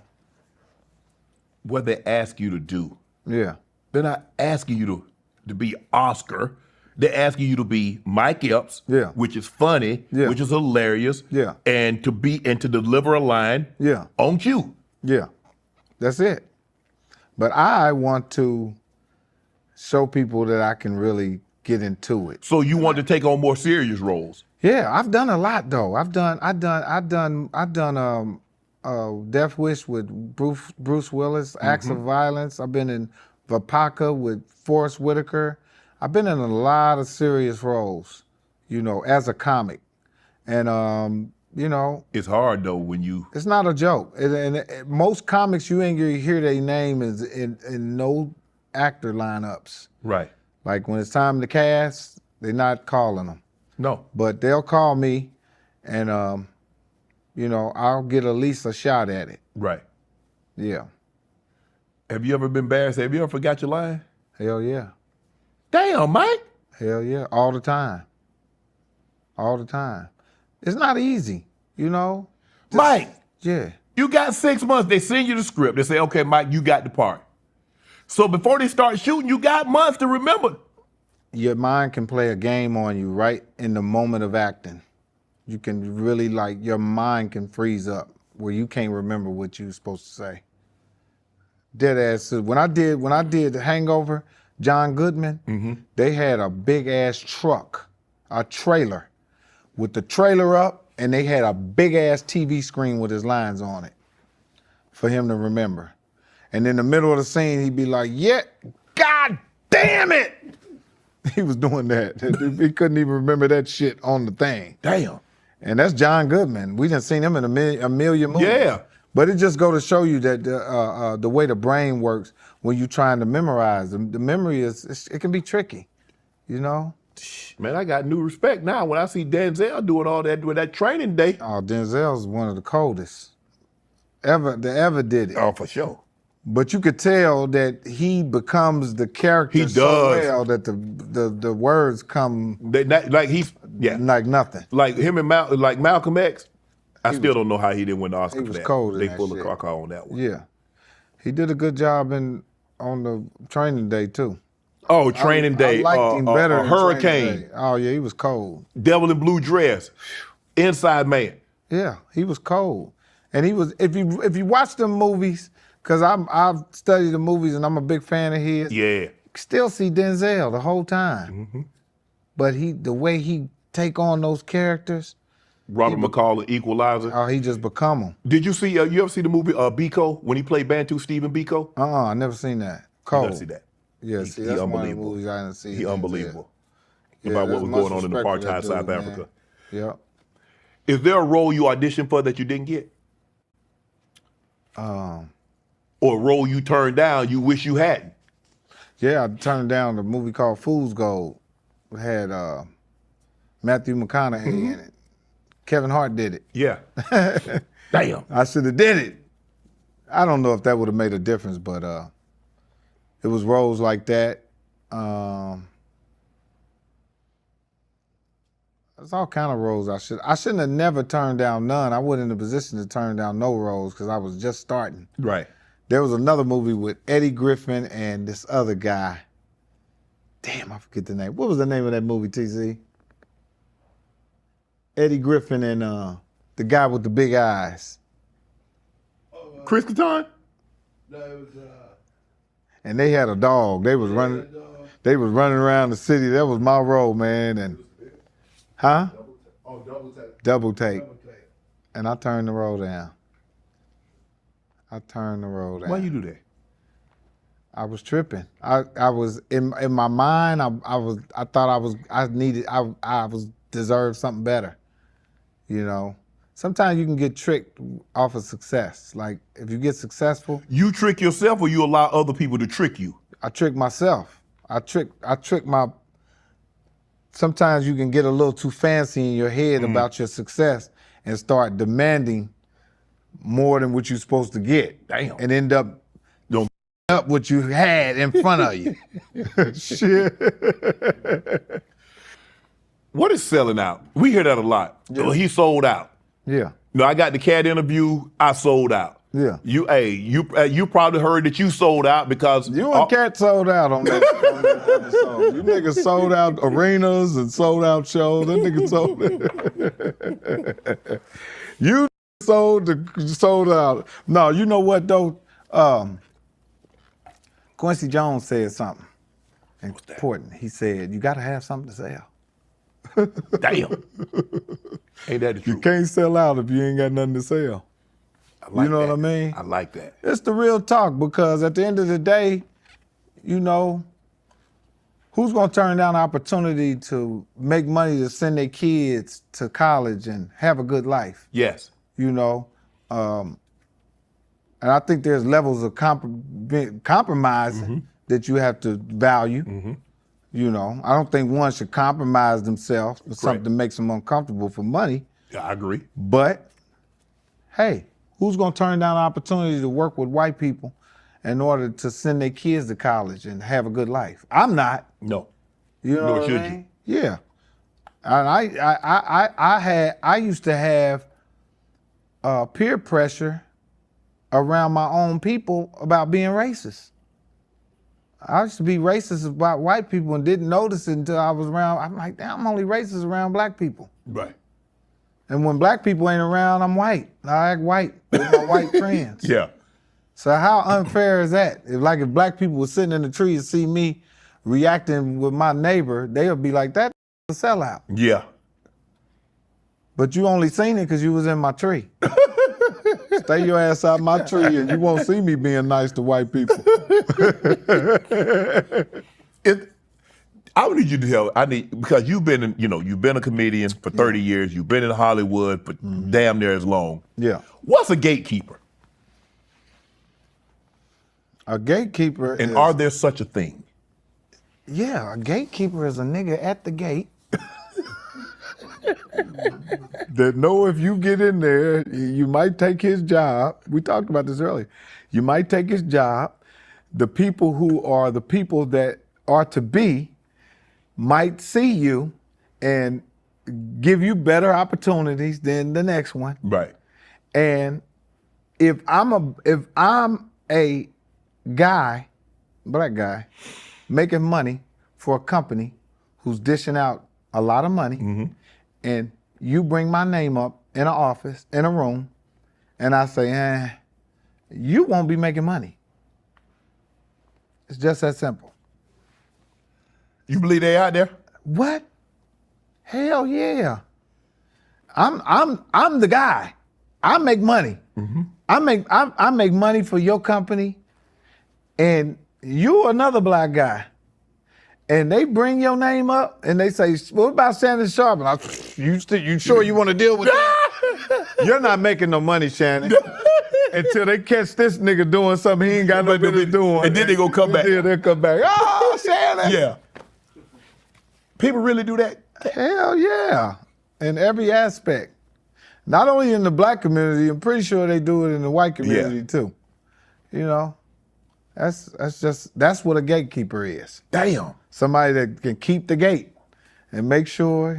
what they ask you to do. Yeah. They're not asking you to be Oscar. They're asking you to be Mike Epps, Yeah. which is funny, Yeah. which is hilarious, Yeah. and to deliver a line Yeah. on cue. Yeah. That's it. But I want to show people that I can really get into it. So you want to take on more serious roles. Yeah, I've done a lot though. I've done Death Wish with Bruce Willis, Acts of Violence. I've been in Vapaka with Forrest Whitaker. I've been in a lot of serious roles, you know, as a comic. And you know, It's hard though when you it's not a joke. And most comics, you ain't gonna hear their name is in no actor lineups. right. Like when it's time to cast, they're not calling them. No. But they'll call me, and you know, I'll get at least a shot at it. Right. Yeah. Have you ever been embarrassed? Have you ever forgot your line? Hell yeah. Damn, Mike. Hell yeah. All the time. All the time. It's not easy, you know? Mike, Yeah. you got 6 months. They send you the script. They say, okay, Mike, you got the part. So before they start shooting, you got months to remember. Your mind can play a game on you right in the moment of acting. You can really your mind can freeze up where you can't remember what you were supposed to say. Dead ass. When I did Hangover, John Goodman, they had a big ass truck, a trailer, with the trailer up, and they had a big ass TV screen with his lines on it for him to remember. And in the middle of the scene, he'd be like, yeah, God damn it. He was doing that. He couldn't even remember that shit on the thing. Damn. And that's John Goodman. We done seen him in a million movies. Yeah. But it just go to show you that the way the brain works when you're trying to memorize. The memory it can be tricky, you know? Man, I got new respect now when I see Denzel doing all that with that training day. Oh, Denzel's one of the coldest that ever did it. Oh, for sure. But you could tell that he becomes the character He so does. well that the words come Like he's like nothing. like him and Malcolm X. I still don't know how he didn't win the Oscar he for was that. cold in They that pulled the shit. caca on that one. Yeah. He did a good job on the training day too. Oh, training day. I liked him better than Hurricane. Training Day. Oh yeah, he was cold. Devil in blue dress. Inside man. Yeah, he was cold. And he was if you watch them movies, because I've studied the movies and I'm a big fan of his. Yeah. Still see Denzel the whole time. But the way he take on those characters, Robert McCall, the Equalizer. Oh, he just become him. Did you see? You ever see the movie Biko when he played Bantu Stephen Biko? I never seen that. You Cold. gotta see that. Yeah, see, that's one of the movies I didn't see. He unbelievable. Yeah, about what there's was much going on in respect for that apartheid dude, South man. Africa. Yep. Is there a role you auditioned for that you didn't get? Or a role you turned down you wish you hadn't? Yeah, I turned down the movie called Fool's Gold. It had Matthew McConaughey in it. Kevin Hart did it. Yeah. Damn. I should have did it. I don't know if that would have made a difference, but it was roles like that. There's all kind of roles I shouldn't have never turned down none. I wasn't in a position to turn down no roles because I was just starting. Right. There was another movie with Eddie Griffin and this other guy. Damn, I forget the name. What was the name of that movie, TC? Eddie Griffin and the guy with the big eyes. Chris Kattan? No, it was And they had a dog. They was running. They was running around the city. That was my role, man. And huh? double take. Double take. Double take. And I turned the role down. I turned the role down. Why you do that? I was tripping. I was in my mind. I thought I was deserved something better. You know. Sometimes you can get tricked off of success. Like if you get successful, You trick yourself or you allow other people to trick you? I trick myself. I trick my. Sometimes you can get a little too fancy in your head about your success and start demanding more than what you're supposed to get. Damn. And end up up what you had in front of you. Shit. What is selling out? We hear that a lot. Yeah. Oh, he sold out. Yeah. No, I got the cat interview. I sold out. Yeah. You probably heard that you sold out because You and Cat sold out on that episode. You niggas sold out arenas and sold out shows. That nigga sold. You sold out. No, you know what though? Quincy Jones said something important. He said, "You got to have something to sell." damn. Ain't that the You truth? can't sell out if you ain't got nothing to sell. I like You know that. what I mean? I like that. It's the real talk because at the end of the day, you know, who's gonna turn down an opportunity to make money to send their kids to college and have a good life? Yes. You know, and I think there's levels of compromising that you have to value. You know, I don't think one should compromise themselves for something that makes them uncomfortable for money. Yeah, I agree. But hey, who's gonna turn down an opportunity to work with white people in order to send their kids to college and have a good life? I'm not. No. You know Nor what should I mean? Yeah. And I used to have peer pressure around my own people about being racist. I used to be racist about white people and didn't notice it until I was around. I'm like, damn, I'm only racist around black people. Right. And when black people ain't around, I'm white. I act white with my white friends. Yeah. So how unfair is that? If black people were sitting in the tree and see me reacting with my neighbor, they would be like, that's a sellout. Yeah. But you only seen it because you was in my tree. Stay your ass out my tree and you won't see me being nice to white people. I need you to tell. Because you've been, you've been a comedian for 30 years. You've been in Hollywood for damn near as long. Yeah. What's a gatekeeper? A gatekeeper And is, are there such a thing? Yeah, a gatekeeper is a nigga at the gate that know if you get in there, you might take his job. We talked about this earlier. You might take his job. The people who are the people that are to be might see you and give you better opportunities than the next one. Right. And if I'm a guy, black guy, making money for a company who's dishing out a lot of money, and you bring my name up in an office, in a room, and I say, you won't be making money. It's just that simple. You believe they out there? What? Hell yeah. I'm the guy. I make money. Mm-hmm. I make money for your company, and you another black guy. And they bring your name up and they say, what about Shannon Sharp? And you sure you want to deal with that? You're not making no money, Shannon. Until they catch this nigga doing something he ain't got no business doing. And then they gonna come back. Yeah, they'll come back. Oh, Shannon. Yeah. People really do that? Hell yeah. In every aspect. Not only in the black community, I'm pretty sure they do it in the white community too. You know, that's what a gatekeeper is. Damn. Somebody that can keep the gate and make sure,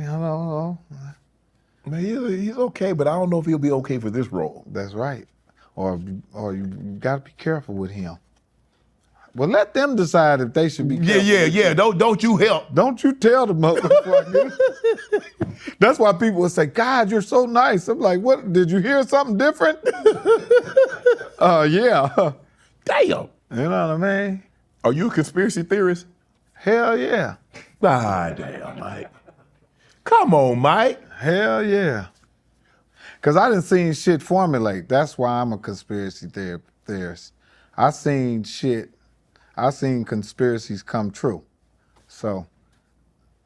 Man, he's okay, but I don't know if he'll be okay for this role. That's right. Or you got to be careful with him. Well, let them decide if they should be careful. Yeah. Don't you help. Don't you tell the motherfucker. That's why people will say, God, you're so nice. I'm like, what? Did you hear something different? Yeah. Damn. You know what I mean? Are you a conspiracy theorist? Hell yeah. Ah, damn, Mike. Come on, Mike. Hell yeah. Because I didn't see shit formulate. That's why I'm a conspiracy theorist. I seen conspiracies come true. So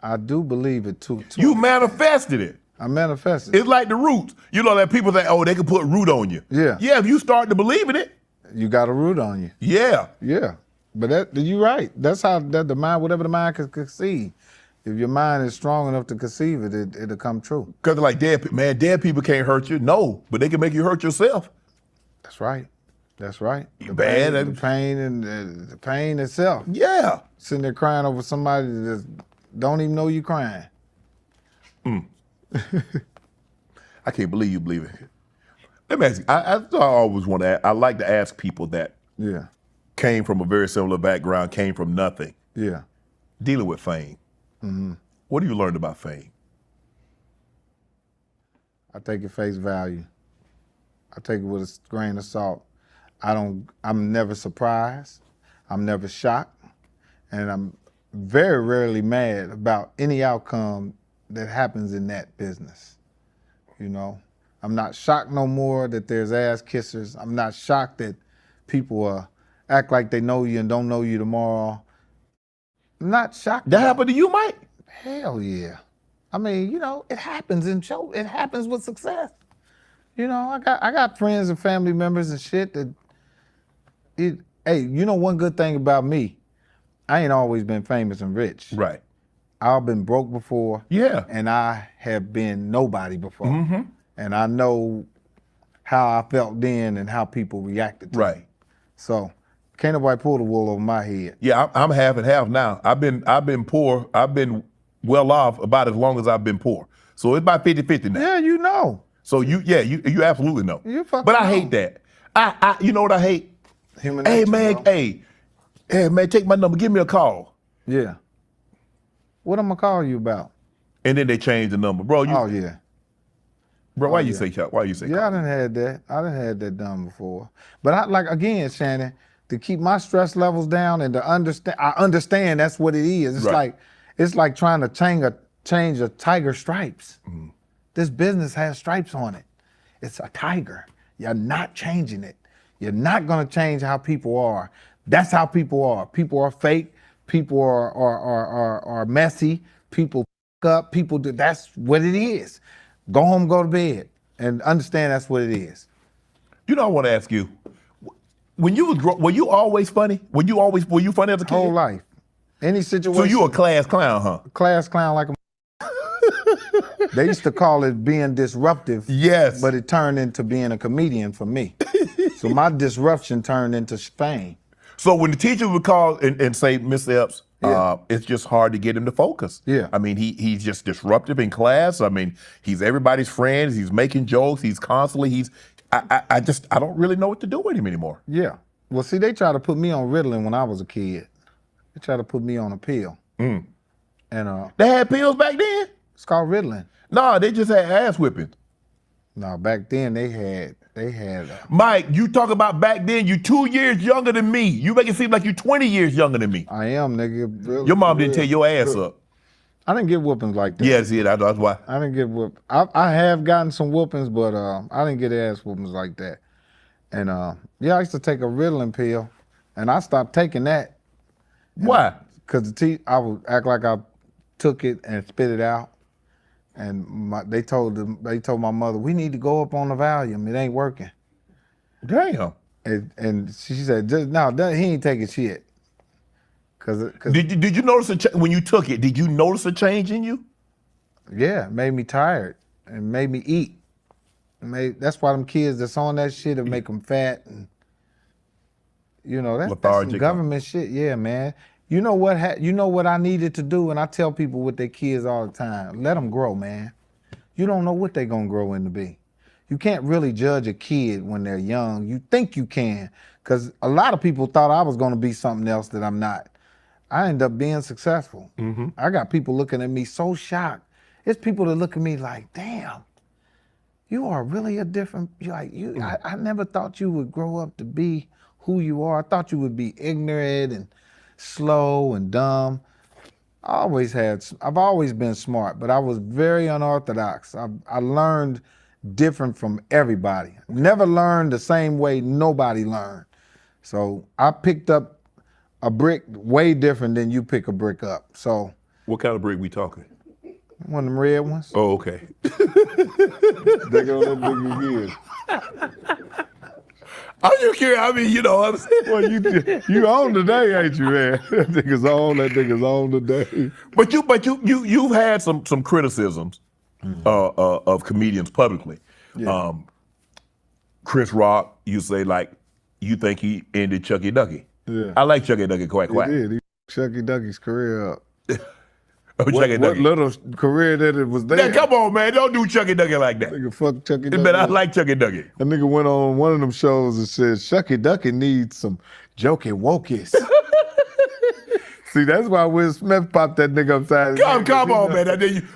I do believe it too. You manifested it. I manifested it. It's like the roots. You know that people say, oh, they can put root on you. Yeah. Yeah, if you start to believe in it. You got a root on you. Yeah. Yeah. But you're right. That's how the mind, whatever the mind can conceive. If your mind is strong enough to conceive it, it'll come true. Because like dead people can't hurt you. No, but they can make you hurt yourself. That's right. That's right. The pain itself. Yeah. Sitting there crying over somebody that don't even know you crying. I can't believe you believe it. Let me ask you, I always want to, I like to ask people that Yeah. came from a very similar background, came from nothing, Yeah. dealing with fame. Mm-hmm. What have you learned about fame? I take it face value. I take it with a grain of salt. I'm never surprised. I'm never shocked. And I'm very rarely mad about any outcome that happens in that business. You know, I'm not shocked no more that there's ass kissers. I'm not shocked that people act like they know you and don't know you tomorrow. I'm not shocked. That happened to you, Mike? Hell yeah. I mean, it happens in show. It happens with success. I got friends and family members and shit that one good thing about me, I ain't always been famous and rich. Right. I've been broke before. Yeah. And I have been nobody before. Mm-hmm. And I know how I felt then and how people reacted to Right. me. So can't nobody pull the wool over my head. Yeah, I'm half and half now. I've been poor. I've been well off about as long as I've been poor. So it's about 50-50 now. Yeah, you know. So you absolutely know. You fucking But I know. hate that. I you know what I hate? Human Hey nature, man, bro. hey man, take my number, give me a call. Yeah. What I'm gonna call you about? And then they change the number. Bro, Oh yeah. bro, why oh, you yeah. say Chuck? Why you say Yeah, I call? done had that. I done had that done before. But again, Shannon, to keep my stress levels down and to understand that's what it is. It's like trying to change a tiger stripes. Mm-hmm. This business has stripes on it. It's a tiger. You're not changing it. You're not gonna change how people are. That's how people are. People are fake. People are messy. People up. People do. That's what it is. Go home, go to bed, and understand that's what it is. You know, I want to ask you, when you were you always funny? Were you funny as a kid? Whole life, any situation. So you a class clown, huh? class clown like a. They used to call it being disruptive. Yes. But it turned into being a comedian for me. So my disruption turned into fame. So when the teacher would call and say, Miss Epps, Yeah. it's just hard to get him to focus. Yeah. I mean, he's just disruptive in class. I mean, he's everybody's friend. He's making jokes. He's constantly, I don't really know what to do with him anymore. Yeah. Well, see, they tried to put me on Ritalin when I was a kid. They tried to put me on a pill. And They had pills back then? it's called Ritalin. No, they just had ass whipping. No, back then they had. Mike, you talk about back then, you 2 years younger than me. You make it seem like you 20 years younger than me. I am, nigga. Really, Your mom didn't tear your ass up. I didn't get whoopings like that. Yeah, see, that's why. I didn't get whooped. I have gotten some whoopings, but I didn't get ass whoopings like that. And yeah, I used to take a Ritalin pill, and I stopped taking that. Why? Because I would act like I took it and spit it out. And they told my mother, we need to go up on the Valium. It ain't working. Damn. And she said, no, he ain't taking shit. Cause Did you notice when you took it? Did you notice a change in you? yeah, it made me tired and made me eat. That's why them kids that's on that shit, it make them fat and that's some Lethargic. government shit. Yeah, man. You know what? You know what I needed to do, and I tell people with their kids all the time: let them grow, man. You don't know what they're gonna grow into be. You can't really judge a kid when they're young. You think you can, because a lot of people thought I was gonna be something else that I'm not. I end up being successful. Mm-hmm. I got people looking at me so shocked. It's people that look at me like, damn, you are really a different, I never thought you would grow up to be who you are. I thought you would be ignorant and slow and dumb. I've always been smart, but I was very unorthodox. I learned different from everybody. Never learned the same way nobody learned. So I picked up a brick way different than you pick a brick up. So What kind of brick we talking? one of them red ones. Oh, okay. They go that big again. I'm just curious. I mean, what I'm saying. Well, you on today, ain't you, man? That nigga's on today. But you've had some criticisms of comedians publicly. Yeah. Chris Rock, you say you think he ended Chucky Ducky. Yeah. I like Chucky Ducky quite. He did. He Chucky Ducky's career up. Chucky What Ducky. little career that it was there. Yeah, come on, man. Don't do Chucky Ducky like that. Nigga, fuck Chucky Ducky. But I like Chucky Ducky. That nigga went on one of them shows and said, Chucky Ducky needs some jokey wokies. See, that's why Will Smith popped that nigga upside his head. Come on, man.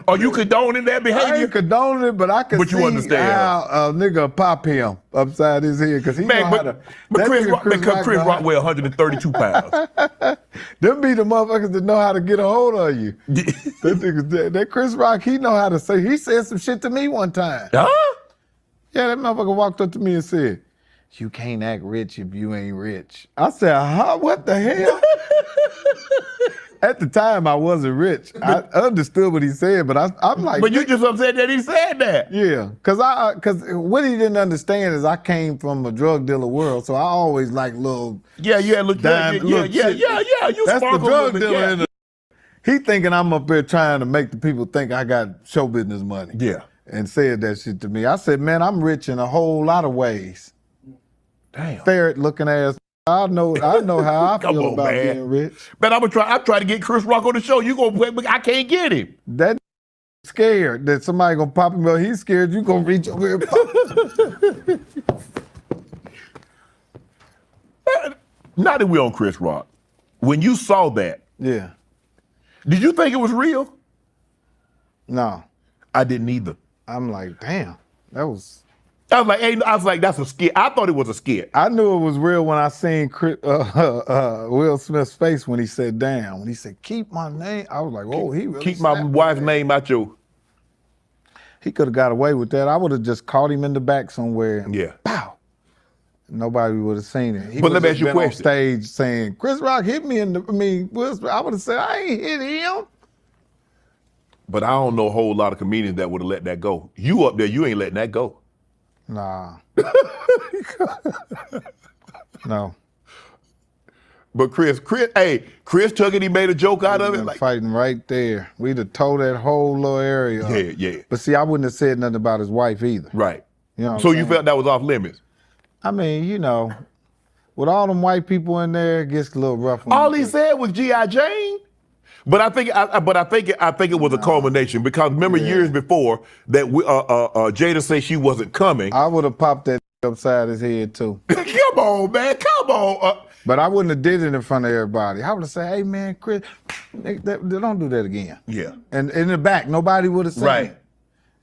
Are you condoning that I behavior? ain't condoning it, but I can But you see understand. how a nigga pop him upside his head because he know how to. But Chris Rock Rock weigh 132 pounds. Them be the motherfuckers that know how to get a hold of you. that Chris Rock, he know how to say. He said some shit to me one time. Huh? Yeah, that motherfucker walked up to me and said, "You can't act rich if you ain't rich." I said, "Huh? What the hell?" At the time, I wasn't rich. I understood what he said, but I'm like, But you just upset that he said that. yeah, because what he didn't understand is I came from a drug dealer world, so I always like little. Yeah. Look, yeah. You That's the sparkle a drug little bit, dealer. yeah. In the, he thinking I'm up there trying to make the people think I got show business money. Yeah. And said that shit to me. I said, man, I'm rich in a whole lot of ways. Damn. Ferret looking ass. I know how I Come feel on, about man. being rich. But I'm try to get Chris Rock on the show. You gonna play, but I can't get him. That scared that somebody gonna pop him up. He's scared you gonna reach over here and pop. Now that we're on Chris Rock, when you saw that, Yeah. did you think it was real? No. I didn't either. I'm like, damn. That was. I was like, that's a skit. I thought it was a skit. I knew it was real when I seen Will Smith's face when he said damn. When he said, keep my name. I was like, oh, he really Keep my snapped wife's that. name out your. He could have got away with that. I would have just caught him in the back somewhere. And Yeah. pow. Nobody would have seen it. He But let would've me ask you a been on question. stage saying, Chris Rock hit me in the, Will Smith. I would have said, I ain't hit him. But I don't know a whole lot of comedians that would have let that go. You up there, you ain't letting that go. Nah. No. But Chris took it, he made a joke out of it. Been Like, fighting right there. We'd have tore that whole little area up. yeah. But see, I wouldn't have said nothing about his wife either. Right. You know what So I'm you saying? felt that was off limits. I mean, with all them white people in there, it gets a little rough. All he said was G.I. Jane. But I think it was a culmination because remember years before that Jada said she wasn't coming. I would have popped that upside his head too. Come on, man, come on. But I wouldn't have did it in front of everybody. I would have said, hey man, Chris, they don't do that again. Yeah. And in the back, nobody would have said Right. it.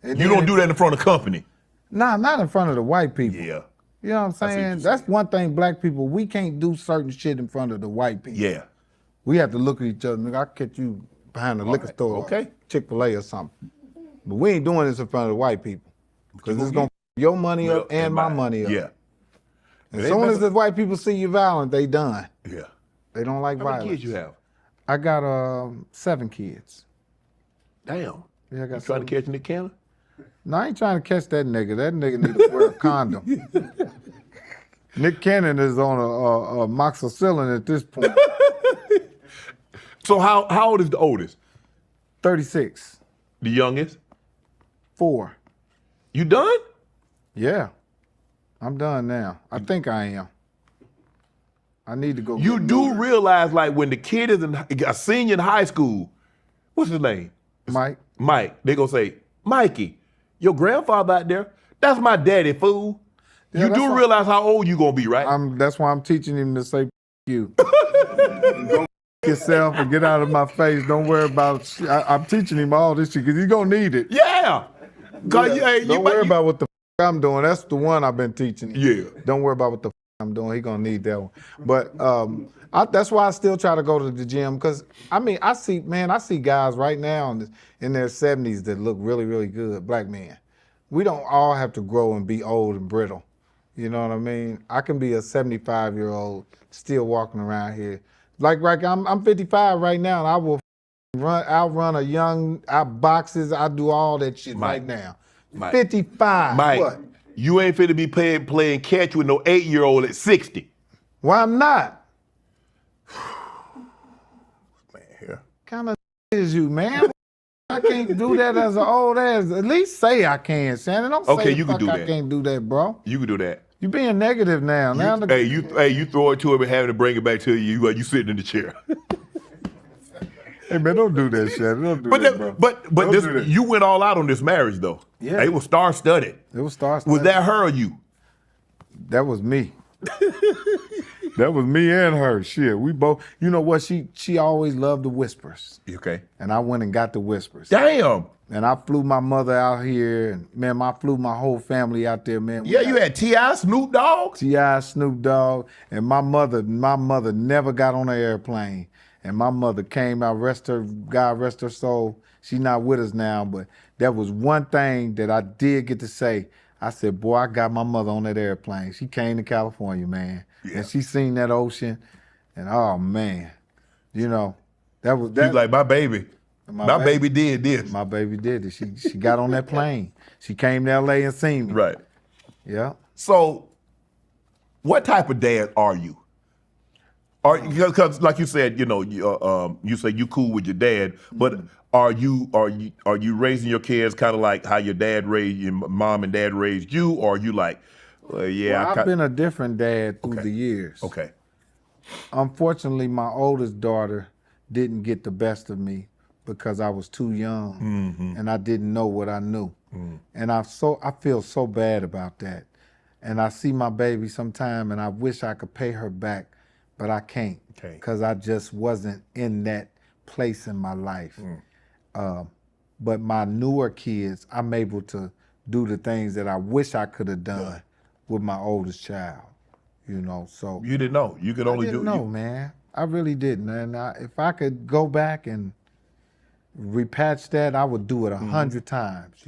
And You then don't do that in front of company. Nah, not in front of the white people. Yeah. You know what I'm see what saying? you're That's one thing black people, we can't do certain shit in front of the white people. Yeah. We have to look at each other. Nigga, I catch you behind the liquor store, okay. Chick-fil-A or something. But we ain't doing this in front of the white people because it's gonna your money up and my money up. Yeah. As soon as the white people see you violent, they done. Yeah. They don't like How violence. many kids you have? I got 7 kids. Damn. Yeah, I got You trying to catch Nick Cannon? No, I ain't trying to catch that nigga. That nigga need to wear a condom. Nick Cannon is on a moxicillin at this point. So how old is the oldest? 36. The youngest? 4. You done? Yeah. I'm done now. I think I am. I need to go. You do realize, like, when the kid is a senior in high school, what's his name? Mike. Mike. They gonna say, Mikey, your grandfather out there, that's my daddy, fool. Yeah, you do realize how old you gonna be, right? That's why I'm teaching him to say you. Go yourself and get out of my face. Don't worry about I'm teaching him all this shit because he's gonna need it. Yeah. Don't worry about what the I'm doing. That's the one I've been teaching him. Yeah. Don't worry about what the I'm doing. He's gonna need that one. But that's why I still try to go to the gym because I see guys right now in their 70s that look really, really good, black men. We don't all have to grow and be old and brittle. You know what I mean? I can be a 75-year-old still walking around here. Like I'm 55 right now and I will outrun a young, I boxes, I do all that shit right now. Mike. 55. Mike, what? you ain't finna be playing catch with no 8-year-old at 60. Why I'm not? Man, here. Kind of is you, man? I can't do that as an old ass. At least say I can, Shannon. Don't Okay, say you can do I that. can't do that, bro. You can do that. You being negative now. You throw it to him and having to bring it back to you. You sitting in the chair. Hey man, don't do that, Shannon. Don't do But that, bro. but Don't this, do that. you went all out on this marriage though. Yeah. It was star-studded. It was star. Was that her or you? That was me. That was me and her. Shit, we both. You know what? She always loved the whispers, Okay. and I went and got the whispers. Damn. And I flew my mother out here, and man, I flew my whole family out there, man. Yeah, you had T.I., Snoop Dogg. T.I., Snoop Dogg, and my mother never got on an airplane. And my mother came out, God rest her soul. She's not with us now, but that was one thing that I did get to say. I said, boy, I got my mother on that airplane. She came to California, man. Yeah. And she seen that ocean, and oh man, you know, that was She's like, my baby. My baby did this. My baby did it. She got on that plane. She came to LA and seen me. Right. Yeah. So, what type of dad are you? Because like you said, you say you cool with your dad, but are you raising your kids kind of like how your mom and dad raised you, or are you like, well, yeah? Well, I've been a different dad through the years. Okay. Unfortunately, my oldest daughter didn't get the best of me because I was too young and I didn't know what I knew. And I feel so bad about that. And I see my baby sometime and I wish I could pay her back, but I can't because I just wasn't in that place in my life. But my newer kids, I'm able to do the things that I wish I could have done with my oldest child, so. You didn't know. You could only I didn't know, man. I really didn't. And if I could go back and repatch that, I would do it 100 times,